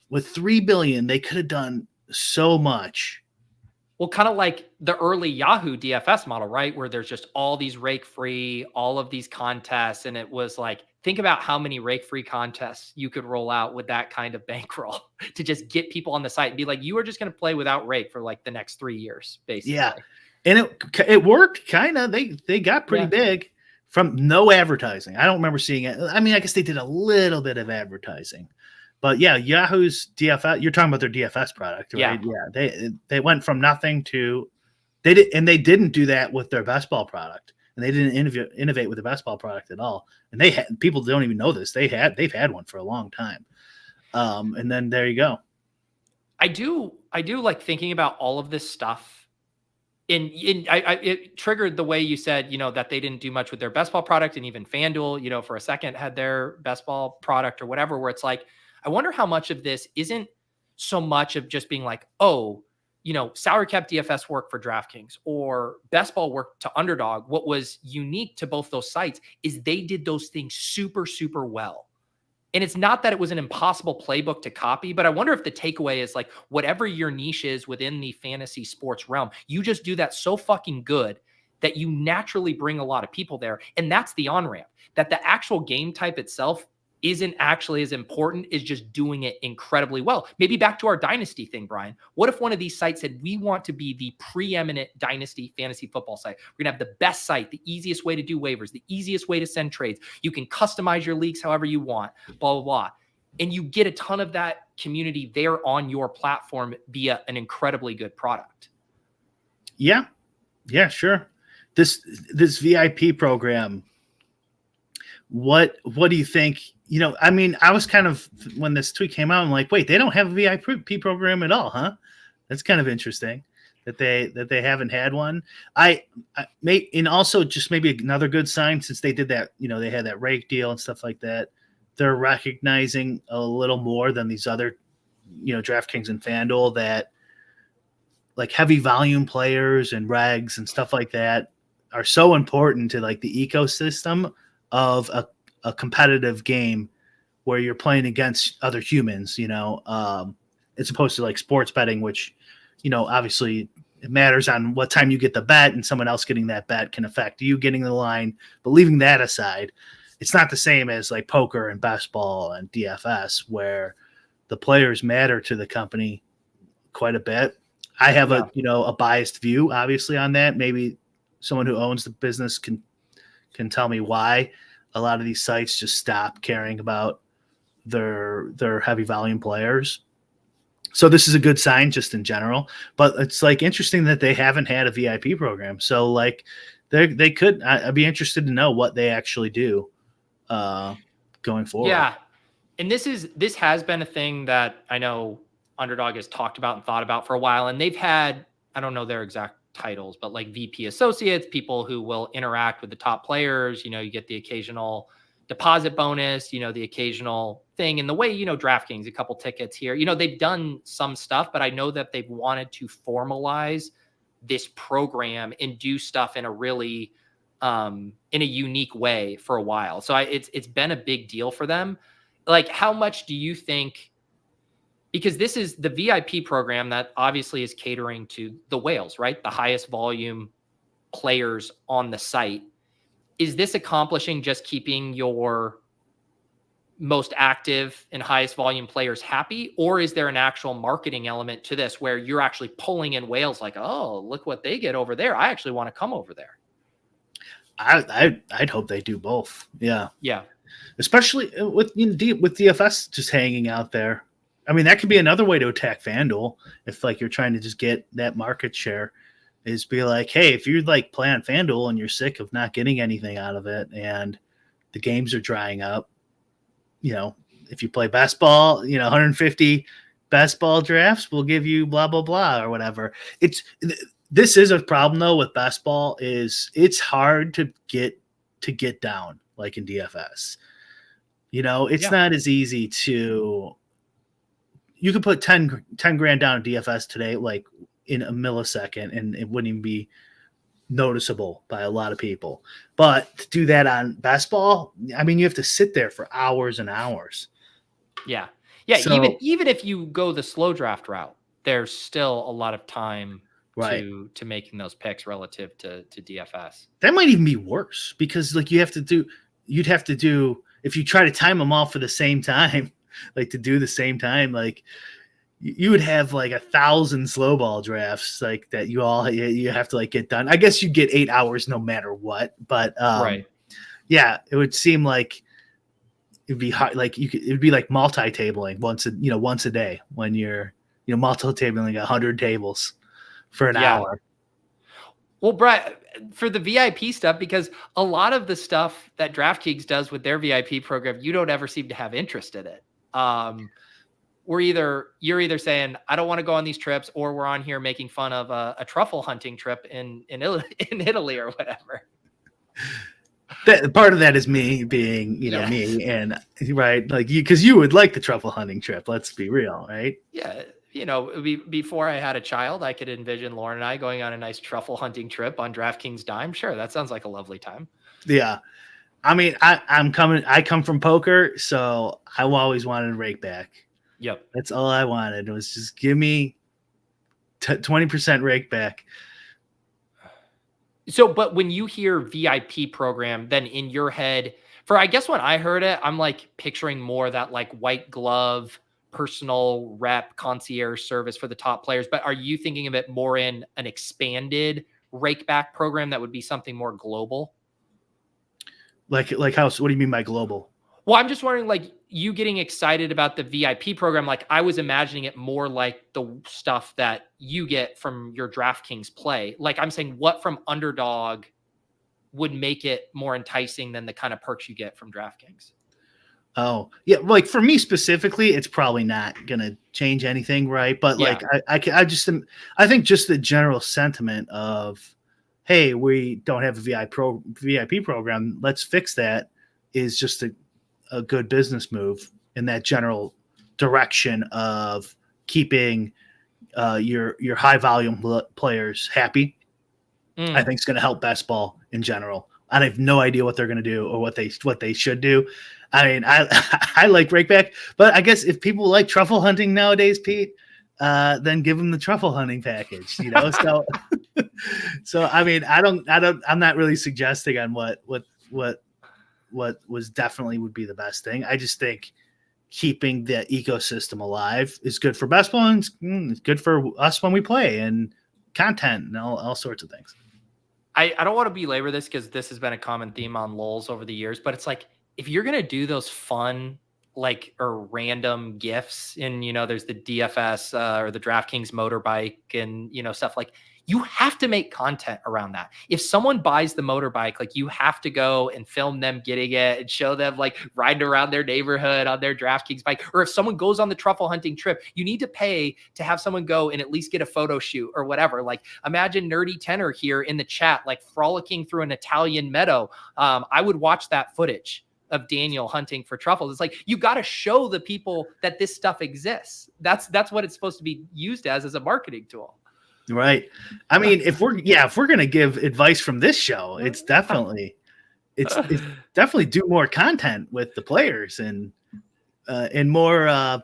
With $3 billion, they could have done so much. Well, kind of like the early Yahoo DFS model, right? Where there's just all these rake-free, all of these contests. And it was think about how many rake-free contests you could roll out with that kind of bankroll to just get people on the site and be like, you are just going to play without rake for the next 3 years, basically. Yeah. And it worked kind of. They got pretty big from no advertising. I don't remember seeing it. I mean, I guess they did a little bit of advertising. But yeah, Yahoo's DFS, you're talking about their DFS product, right? Yeah. They went from nothing to they didn't do that with their best ball product. and they didn't innovate with the best ball product at all. And people don't even know this. They've had one for a long time. And then there you go. I do like thinking about all of this stuff. It triggered the way you said, that they didn't do much with their best ball product, and even FanDuel, for a second had their best ball product or whatever, where it's like, I wonder how much of this isn't so much of just being like, oh, salary cap DFS work for DraftKings or best ball work to Underdog. What was unique to both those sites is they did those things super, super well. And it's not that it was an impossible playbook to copy, but I wonder if the takeaway is like, whatever your niche is within the fantasy sports realm, you just do that so fucking good that you naturally bring a lot of people there. And that's the on-ramp, that the actual game type itself isn't actually as important as just doing it incredibly well. Maybe back to our dynasty thing, Brian. What if one of these sites said, we want to be the preeminent dynasty fantasy football site? We're going to have the best site, the easiest way to do waivers, the easiest way to send trades. You can customize your leagues however you want, blah, blah, blah. And you get a ton of that community there on your platform via an incredibly good product. Yeah. Yeah, sure. This VIP program, what do you think? I mean, I was kind of, when this tweet came out, I'm like, wait, they don't have a VIP program at all, huh? That's kind of interesting that they haven't had one. And also just maybe another good sign, since they did that, they had that rake deal and stuff like that. They're recognizing a little more than these other, DraftKings and FanDuel, that like heavy volume players and regs and stuff like that are so important to like the ecosystem of a competitive game where you're playing against other humans, as opposed to like sports betting, which, obviously it matters on what time you get the bet, and someone else getting that bet can affect you getting the line. But leaving that aside, it's not the same as like poker and best ball and DFS, where the players matter to the company quite a bit. I have a biased view, obviously, on that. Maybe someone who owns the business can tell me why a lot of these sites just stop caring about their heavy volume players. So this is a good sign just in general, but it's like interesting that they haven't had a VIP program. So like they could, I'd be interested to know what they actually do going forward. Yeah. And this has been a thing that I know Underdog has talked about and thought about for a while. And they've had, I don't know their exact titles, but like VP associates, people who will interact with the top players. You get the occasional deposit bonus, the occasional thing. And the way, DraftKings, a couple tickets here, they've done some stuff, but I know that they've wanted to formalize this program and do stuff in a really, in a unique way for a while. So it's been a big deal for them. Like, how much do you think, because this is the VIP program that obviously is catering to the whales, right? The highest volume players on the site. Is this accomplishing just keeping your most active and highest volume players happy? Or is there an actual marketing element to this where you're actually pulling in whales like, oh, look what they get over there. I actually want to come over there. I'd hope they do both. Yeah. Yeah. Especially with DFS just hanging out there. I mean, that could be another way to attack FanDuel if like you're trying to just get that market share, is be like, hey, if you like play on FanDuel and you're sick of not getting anything out of it and the games are drying up, if you play best ball, 150 best ball drafts will give you blah, blah, blah, or whatever. This is a problem though with best ball, is it's hard to get down like in DFS. It's not as easy to, you could put 10 grand down in DFS today, like in a millisecond, and it wouldn't even be noticeable by a lot of people. But to do that on best ball, I mean, you have to sit there for hours and hours. Yeah. Yeah. So, even if you go the slow draft route, there's still a lot of time to making those picks relative to DFS. That might even be worse, because like you'd have to do, if you try to time them all for the same time, like to do the same time, like you would have like 1,000 slow ball drafts like that you have to like get done. I guess you get 8 hours no matter what, but yeah, it would seem like it'd be hard. Like it'd be like multi-tabling once a day when you're multi-tabling 100 tables for an hour. Well, Brett, for the VIP stuff, because a lot of the stuff that DraftKings does with their VIP program, you don't ever seem to have interest in it. You're either saying I don't want to go on these trips, or we're on here making fun of a truffle hunting trip in Italy or whatever. That part of that is me being, Yeah. me, and right, like because you would like the truffle hunting trip. Let's be real, right? Yeah. Before I had a child, I could envision Lauren and I going on a nice truffle hunting trip on DraftKings dime. Sure, that sounds like a lovely time. Yeah. I mean, I come from poker, so I always wanted to rake back. Yep. That's all I wanted. It was just give me 20% rake back. So, but when you hear VIP program, then in your head, I guess when I heard it, I'm like picturing more that like white glove, personal rep, concierge service for the top players. But are you thinking of it more in an expanded rake back program that would be something more global? Like how? What do you mean by global? Well, I'm just wondering, like, you getting excited about the VIP program. Like, I was imagining it more like the stuff that you get from your DraftKings play. Like, I'm saying, what from Underdog would make it more enticing than the kind of perks you get from DraftKings? Oh, yeah. Like for me specifically, it's probably not going to change anything, right? But Yeah. like, I think just the general sentiment of, hey, we don't have a VIP program. Let's fix that is just a good business move in that general direction of keeping your high volume players happy. I think it's going to help best ball in general. I have no idea what they're going to do or what they should do. I mean, I like rakeback, but I guess if people like truffle hunting nowadays, Pete, then give them the truffle hunting package. So I mean, I'm not really suggesting on what was definitely would be the best thing. I just think keeping the ecosystem alive is good for best ball, and it's good for us when we play and content and all sorts of things. I don't want to belabor this because this has been a common theme on LOLs over the years, but it's like, if you're going to do those fun, like, or random gifts and, there's the DFS or the DraftKings motorbike and, stuff, like, you have to make content around that. If someone buys the motorbike, like, you have to go and film them getting it and show them like riding around their neighborhood on their DraftKings bike. Or if someone goes on the truffle hunting trip, you need to pay to have someone go and at least get a photo shoot or whatever. Like, imagine Nerdy Tenor here in the chat, like frolicking through an Italian meadow. I would watch that footage of Daniel hunting for truffles. It's like, you got to show the people that this stuff exists. That's what it's supposed to be used as a marketing tool. Right. I mean, if we're going to give advice from this show, it's definitely do more content with the players and more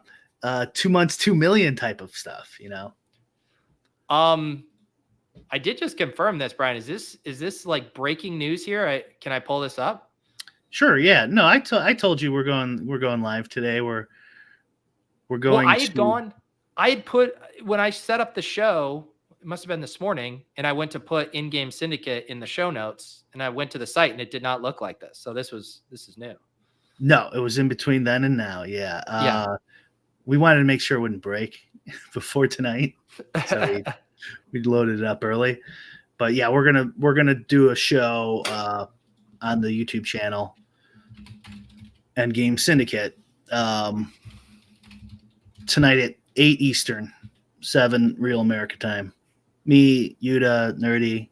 2 months, 2 million type of stuff, I did just confirm this, Brian. Is this like breaking news here? Can I pull this up? Sure. Yeah. No, I told you we're going live today. We're going. Well, I had put, when I set up the show, it must have been this morning, and I went to put Endgame Syndicate in the show notes, and I went to the site and it did not look like this. So this is new. No, it was in between then and now. Yeah. We wanted to make sure it wouldn't break before tonight. So we loaded it up early, but yeah, we're going to do a show on the YouTube channel, Endgame Syndicate, tonight at 8 Eastern, 7 Real America time. Me, Yuta, Nerdy,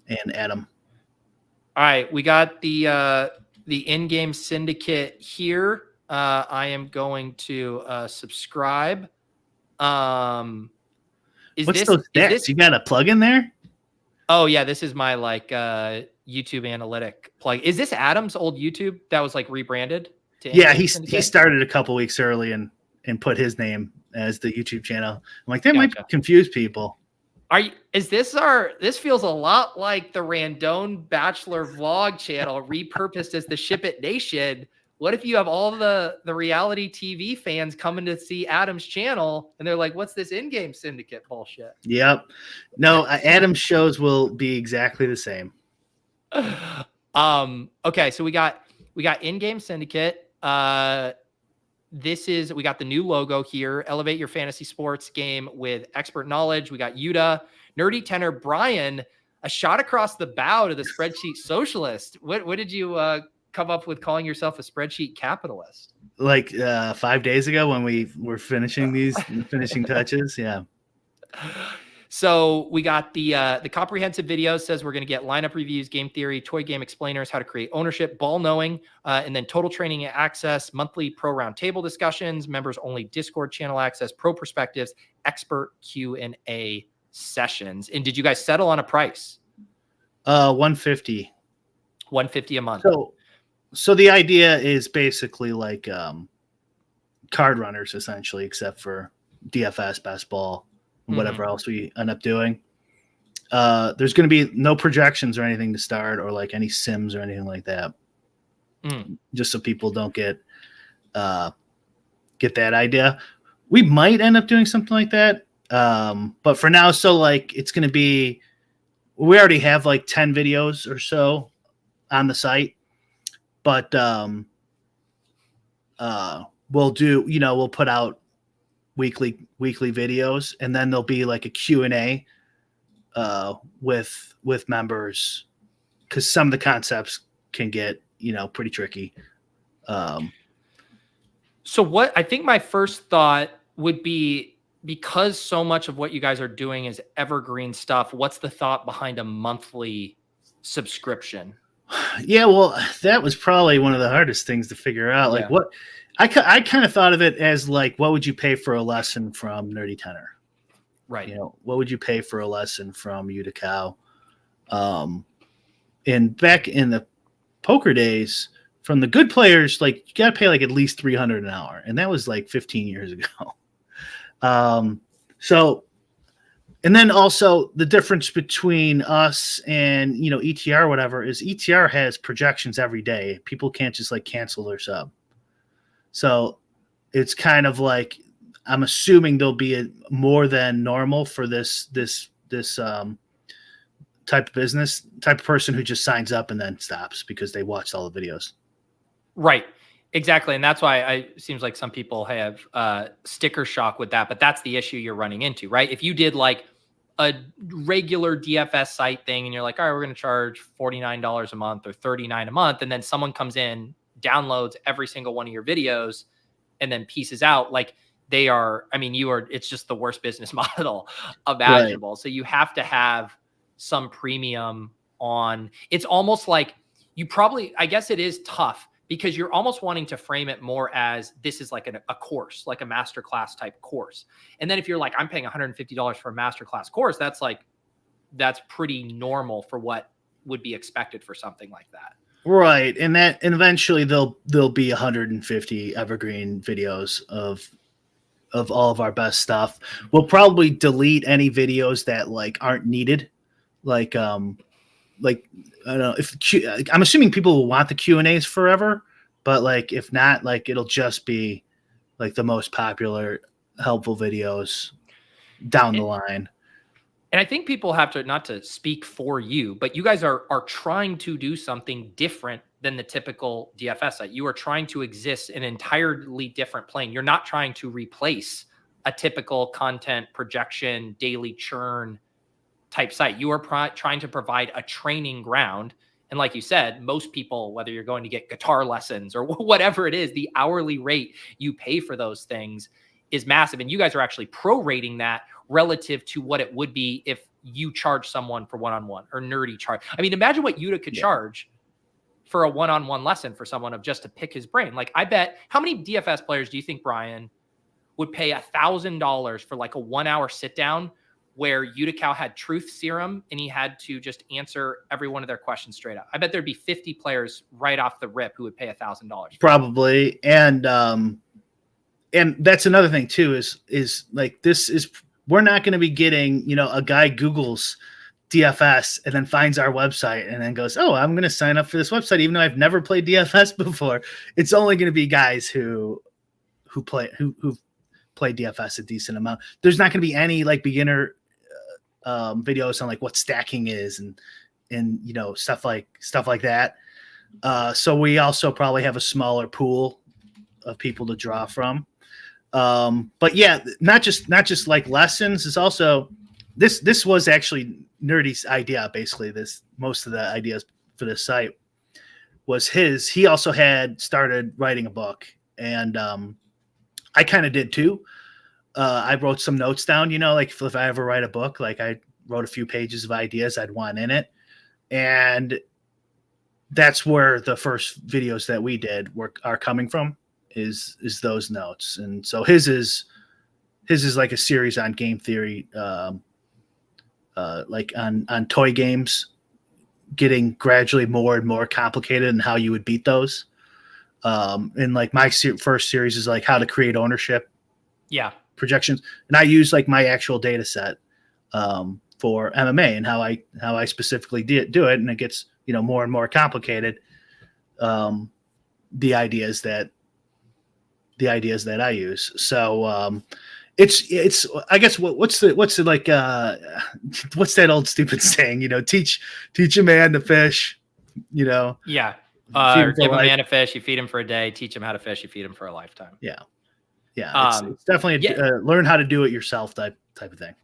and Adam. All right, we got the Endgame Syndicate here. I am going to subscribe. What's those stats? You got a plug in there? Oh yeah, this is my like YouTube analytic plug. Is this Adam's old YouTube that was like rebranded to Endgame? He started a couple weeks early and put his name as the YouTube channel. I'm like, that might confuse people. This feels a lot like the Randone Bachelor vlog channel repurposed as the Ship It Nation. What if you have all the reality TV fans coming to see Adam's channel and they're like, what's this Endgame Syndicate bullshit? Yep. No, Adam's shows will be exactly the same. Okay, so we got Endgame Syndicate. We got the new logo here. Elevate your fantasy sports game with expert knowledge. We got Yuta, Nerdy Tenor, Brian. a shot across the bow to the spreadsheet socialist. What did you come up with calling yourself a spreadsheet capitalist? Like 5 days ago when we were finishing these finishing touches. Yeah. So we got the comprehensive video says we're going to get lineup reviews, game theory, toy game explainers, how to create ownership, ball knowing, and then total training access, monthly pro round table discussions, members only Discord channel access, pro perspectives, expert Q&A sessions. And did you guys settle on a price? $150. $150 a month. So the idea is basically like card runners essentially, except for DFS, best ball, and whatever else we end up doing. There's going to be no projections or anything to start, or like any sims or anything like that. Just so people don't get that idea. We might end up doing something like that. But for now, so like it's going to be, we already have like 10 videos or so on the site, but we'll do, we'll put out weekly videos, and then there'll be like a Q&A with members, because some of the concepts can get pretty tricky. So what I think my first thought would be, because so much of what you guys are doing is evergreen stuff, what's the thought behind a monthly subscription? Yeah, well, that was probably one of the hardest things to figure out. Like, what I kind of thought of it as like, what would you pay for a lesson from Nerdy Tenor? Right. What would you pay for a lesson from Utica? And back in the poker days, from the good players, like you got to pay like at least $300 an hour, and that was like 15 years ago. So. And then also the difference between us and, ETR or whatever is ETR has projections every day. People can't just like cancel their sub. So it's kind of like, I'm assuming there'll be a more than normal for this type of business, type of person who just signs up and then stops because they watched all the videos. Right. Exactly. And that's why it seems like some people have sticker shock with that, but that's the issue you're running into, right? If you did like a regular DFS site thing and you're like, all right, we're going to charge $49 a month or $39 a month. And then someone comes in, downloads every single one of your videos and then pieces out, like it's just the worst business model imaginable. Right. So you have to have some premium on, it's almost like I guess it is tough, because you're almost wanting to frame it more as this is like a course, like a masterclass type course. And then if you're like, I'm paying $150 for a masterclass course, that's pretty normal for what would be expected for something like that. Right. And eventually there'll be 150 evergreen videos of all of our best stuff. We'll probably delete any videos that like aren't needed. Like I don't know, I'm assuming people will want the Q&As forever, but like if not, like it'll just be like the most popular, helpful videos down the line. And I think people have to, not to speak for you, but you guys are trying to do something different than the typical DFS site. You are trying to exist in an entirely different plane. You're not trying to replace a typical content projection, daily churn type site. You are trying to provide a training ground. And like you said, most people, whether you're going to get guitar lessons or whatever it is, the hourly rate you pay for those things is massive. And you guys are actually prorating that relative to what it would be if you charge someone for one-on-one or Nerdy charge. I mean, imagine what Utica could charge for a one-on-one lesson for someone of just to pick his brain. Like, I bet, how many DFS players do you think, Brian, would pay $1,000 for like a 1 hour sit down where Utica had truth serum and he had to just answer every one of their questions straight up? I bet there'd be 50 players right off the rip who would pay $1,000. Probably. And that's another thing too, is like, we're not going to be getting, a guy Googles DFS and then finds our website and then goes, oh, I'm going to sign up for this website, even though I've never played DFS before. It's only going to be guys who play DFS a decent amount. There's not going to be any like beginner videos on like what stacking is and stuff like that. So we also probably have a smaller pool of people to draw from. But yeah, not just like lessons. It's also this was actually Nerdy's idea. Basically, most of the ideas for this site was his. He also had started writing a book, and I kind of did too. I wrote some notes down, like if I ever write a book, like I wrote a few pages of ideas I'd want in it. And that's where the first videos that we did are coming from is those notes. And so his is like a series on game theory, like on toy games, getting gradually more and more complicated and how you would beat those. And like my first series is like how to create ownership. Yeah. Projections, and I use like my actual data set for MMA and how I specifically do it, and it gets more and more complicated. The ideas that I use, so it's I guess what's the like what's that old stupid saying? Teach a man to fish. Yeah. Give a man a fish, you feed him for a day. Teach him how to fish, you feed him for a lifetime. Yeah, it's definitely learn how to do it yourself type of thing.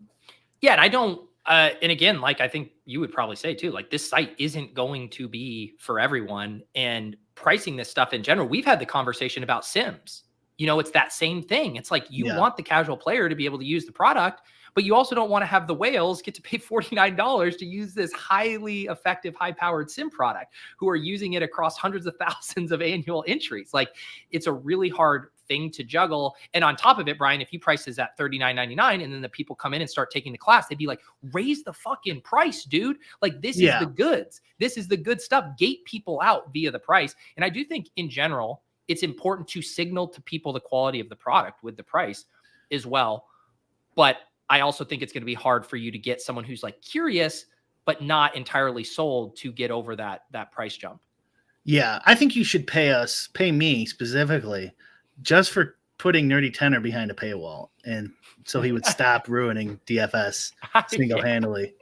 Yeah, and I don't, and again, like I think you would probably say too, like this site isn't going to be for everyone, and pricing this stuff in general. We've had the conversation about Sims. It's that same thing. It's like you want the casual player to be able to use the product, but you also don't want to have the whales get to pay $49 to use this highly effective, high-powered sim product who are using it across hundreds of thousands of annual entries. Like it's a really hard thing to juggle. And on top of it, Brian, if you price this at $39.99 and then the people come in and start taking the class, they'd be like, raise the fucking price, dude. Like this is the goods. This is the good stuff. Gate people out via the price. And I do think in general, it's important to signal to people the quality of the product with the price as well. But I also think it's going to be hard for you to get someone who's like curious, but not entirely sold to get over that price jump. Yeah. I think you should pay me specifically just for putting Nerdy Tenor behind a paywall. And so he would stop ruining DFS single-handedly.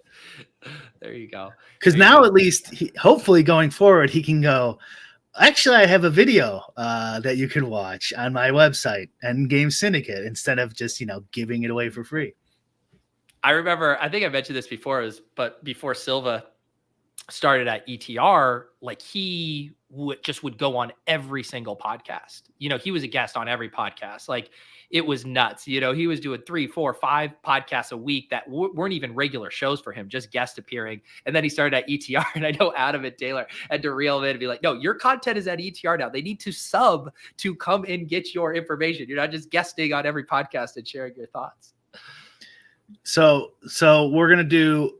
There you go. Because now at least, hopefully going forward, he can go, actually, I have a video that you can watch on my website, Endgame Syndicate, instead of just, giving it away for free. I remember, I think I mentioned this before, but before Silva started at ETR, like he would go on every single podcast. He was a guest on every podcast. Like it was nuts. He was doing 3, 4, 5 podcasts a week that weren't even regular shows for him, just guest appearing. And then he started at ETR, and I know Adam and Taylor had to reel him in and be like, no, your content is at ETR now. They need to sub to come and get your information. You're not just guesting on every podcast and sharing your thoughts. So we're going to do,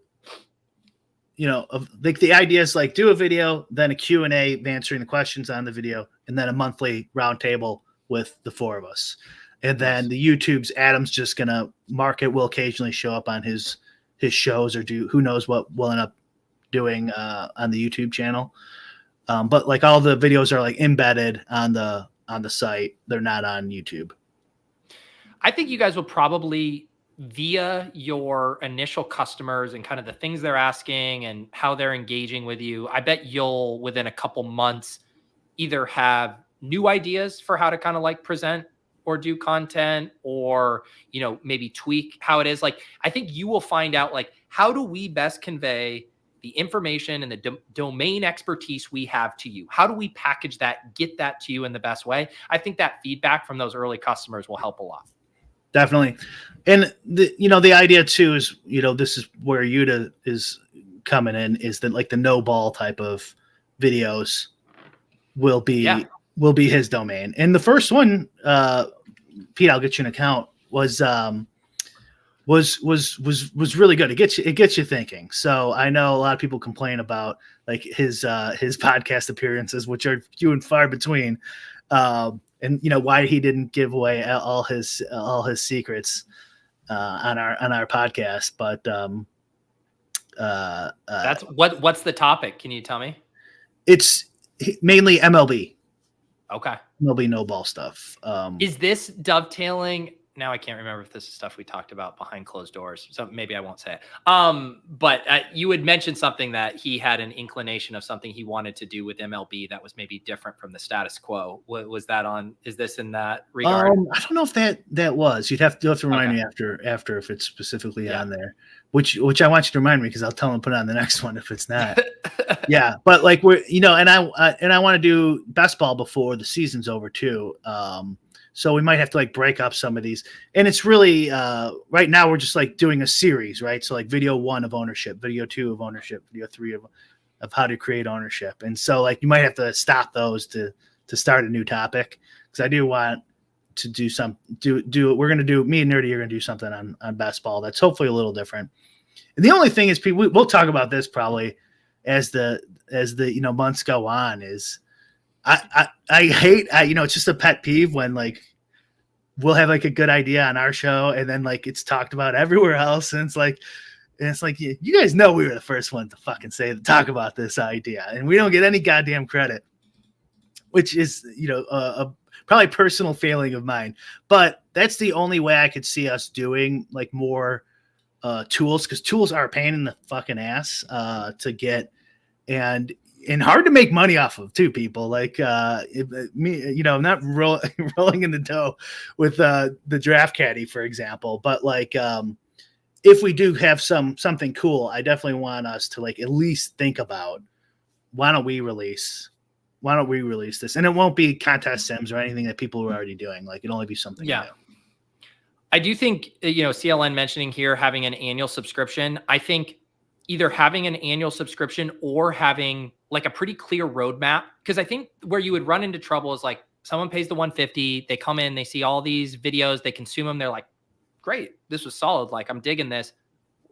like the idea is like do a video, then a Q&A answering the questions on the video, and then a monthly roundtable with the 4 of us. And then the YouTube's Adam's just going to market will occasionally show up on his shows or do who knows what we'll end up doing on the YouTube channel. But like all the videos are like embedded on the site. They're not on YouTube. I think you guys will probably, via your initial customers and kind of the things they're asking and how they're engaging with you, I bet you'll within a couple months either have new ideas for how to kind of like present or do content, or maybe tweak how it is. Like I think you will find out like how do we best convey the information and the domain expertise we have to you? How do we package that, get that to you in the best way? I think that feedback from those early customers will help a lot. Definitely. And the idea too is, this is where Yuta is coming in, is that like the no ball type of videos will be his domain. And the first one, Pete, I'll get you an account, was really good. It gets you thinking. So I know a lot of people complain about like his podcast appearances, which are few and far between. And why he didn't give away all his secrets on our podcast, but that's what's the topic? Can you tell me? It's mainly MLB. Okay. MLB no ball stuff. Is this dovetailing now I can't remember if this is stuff we talked about behind closed doors. So maybe I won't say it. But you had mentioned something that he had an inclination of something he wanted to do with MLB that was maybe different from the status quo. Was that on? Is this in that regard? I don't know if that was. You'll have to remind me after if it's specifically on there. Which I want you to remind me because I'll tell him to put it on the next one if it's not. Yeah, but like and I want to do best ball before the season's over too. So we might have to like break up some of these. And it's really right now we're just like doing a series, right? So like video 1 of ownership, video 2 of ownership, video 3 of how to create ownership. And so like you might have to stop those to start a new topic because I do want to do we're going to do, me and Nerdy are going to do something on best ball that's hopefully a little different. And the only thing is we'll talk about this probably as the months go on is I hate it's just a pet peeve when like we'll have like a good idea on our show and then like it's talked about everywhere else and it's like you guys know we were the first one to fucking talk about this idea and we don't get any goddamn credit, which is a probably personal failing of mine, but that's the only way I could see us doing like more tools because tools are a pain in the fucking ass to get and hard to make money off of too, people like not rolling in the dough with the draft caddy, for example, but like if we do have something cool, I definitely want us to like at least think about why don't we release this, and it won't be contest sims or anything that people were already doing. Like it'll only be something new. I do think CLN mentioning here having an annual subscription. I think either having an annual subscription or having like a pretty clear roadmap. Because I think where you would run into trouble is like someone pays the $150, they come in, they see all these videos, they consume them. They're like, great, this was solid. Like I'm digging this.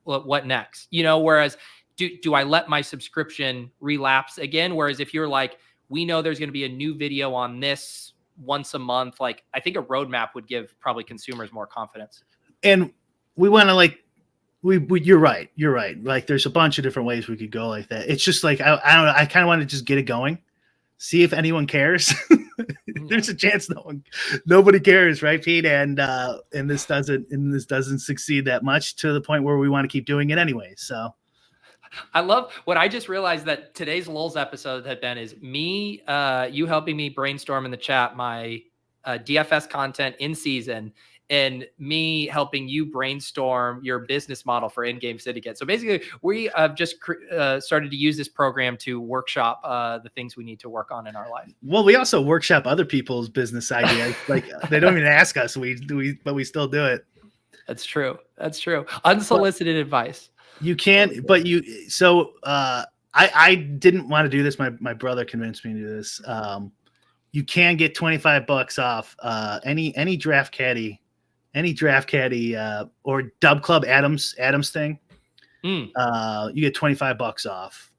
What next? Whereas do I let my subscription relapse again? Whereas if you're like, we know there's going to be a new video on this once a month, like I think a roadmap would give probably consumers more confidence. And we want to like, you're right. Like there's a bunch of different ways we could go like that. It's just like, I don't know. I kind of want to just get it going, see if anyone cares. There's a chance nobody cares. Right, Pete? And this doesn't succeed that much to the point where we want to keep doing it anyway. So I love what I just realized that today's Lulz episode had been is me, you helping me brainstorm in the chat, my DFS content in season, and me helping you brainstorm your business model for Endgame Syndicate. So basically, we have just started to use this program to workshop the things we need to work on in our life. Well, we also workshop other people's business ideas. Like they don't even ask us, but we still do it. That's true. Unsolicited advice. You can't, but I didn't want to do this. My brother convinced me to do this. You can get $25 off any draft caddy or Dub Club Adams thing. You get $25 off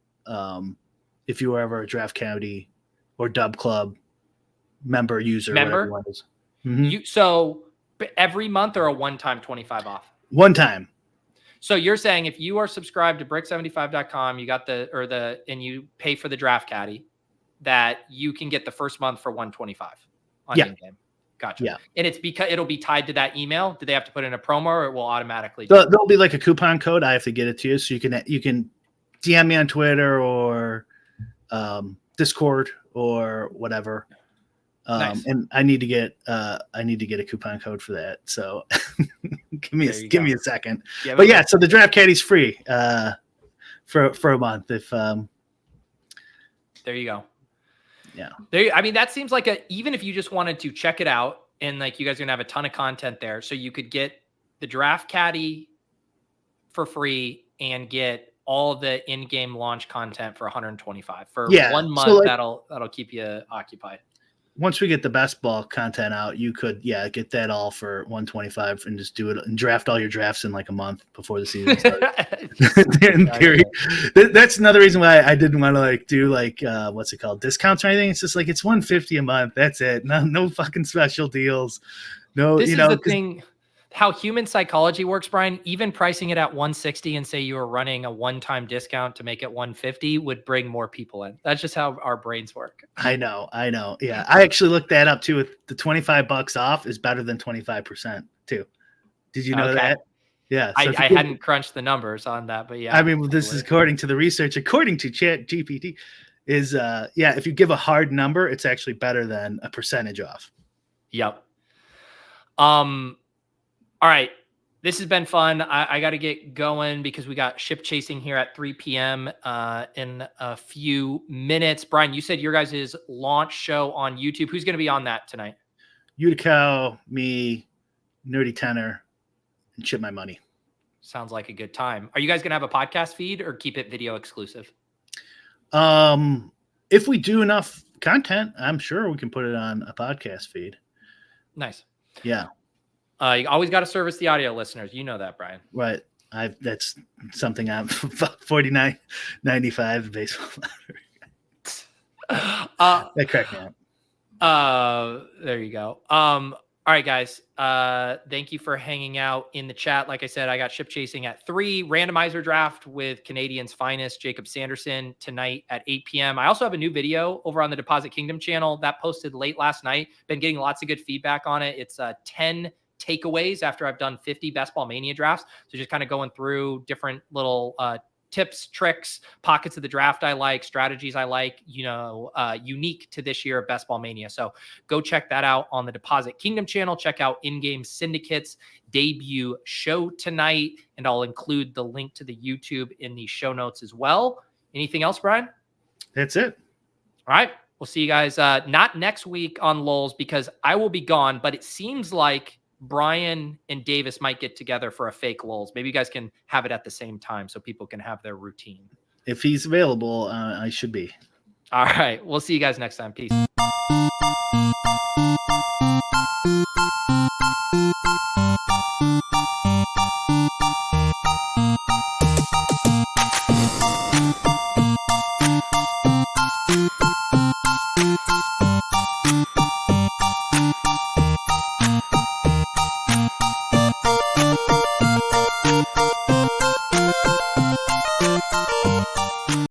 if you were ever a draft caddy or Dub Club user. Mm-hmm. So every month or a one-time 25 off? One time. So you're saying if you are subscribed to brick75.com, you got and you pay for the draft caddy, that you can get the first month for $125 on in-game. Gotcha. Yeah. And it's because it'll be tied to that email. Do they have to put in a promo or it will automatically? There'll be like a coupon code. I have to get it to you. So you can DM me on Twitter or Discord or whatever. Nice. And I need to get a coupon code for that. So give me a second. Yeah, but yeah, so the draft caddy's free for a month. If there you go. Yeah. I mean, that seems like even if you just wanted to check it out and like you guys are gonna have a ton of content there, so you could get the draft caddy for free and get all the in-game launch content for $125 for 1 month. So that'll keep you occupied. Once we get the best ball content out, you could, get that all for $125 and just do it and draft all your drafts in like a month before the season starts. In theory, that's another reason why I didn't want to like do like what's it called, discounts or anything. It's just like it's $150 a month. That's it. No fucking special deals. No, this is the thing. How human psychology works, Brian. Even pricing it at $160 and say you were running a one-time discount to make it $150 would bring more people in. That's just how our brains work. I know. Yeah, I actually looked that up too. With the $25 off is better than 25%. too. Did you know Okay. that? Yeah. So I hadn't crunched the numbers on that, but yeah. I mean, this is according to the research, according to Chat GPT, is if you give a hard number, it's actually better than a percentage off. Yep. All right. This has been fun. I got to get going because we got ship chasing here at 3 p.m. In a few minutes. Brian, you said your guys' launch show on YouTube. Who's going to be on that tonight? Utica, me, Nerdy Tenor, and Chip My Money. Sounds like a good time. Are you guys going to have a podcast feed or keep it video exclusive? If we do enough content, I'm sure we can put it on a podcast feed. Nice. Yeah. You always got to service the audio listeners. You know that, Brian. Right. That's something I'm $49.95 baseball. That cracked me up. There you go. All right, guys. Thank you for hanging out in the chat. Like I said, I got ship chasing at 3, randomizer draft with Canadians' finest, Jacob Sanderson, tonight at 8 p.m. I also have a new video over on the Deposit Kingdom channel that posted late last night. Been getting lots of good feedback on it. It's 10 takeaways after I've done 50 Best Ball Mania drafts. So just kind of going through different little tips, tricks, pockets of the draft I like, strategies I like, unique to this year of Best Ball Mania. So go check that out on the Deposit Kingdom channel. Check out Endgame Syndicate's debut show tonight, and I'll include the link to the YouTube in the show notes as well. Anything else, Brian? That's it. All right. We'll see you guys not next week on Lulz because I will be gone, but it seems like Brian and Davis might get together for a fake Lulz. Maybe you guys can have it at the same time so people can have their routine. If he's available, I should be. All right. We'll see you guys next time. Peace.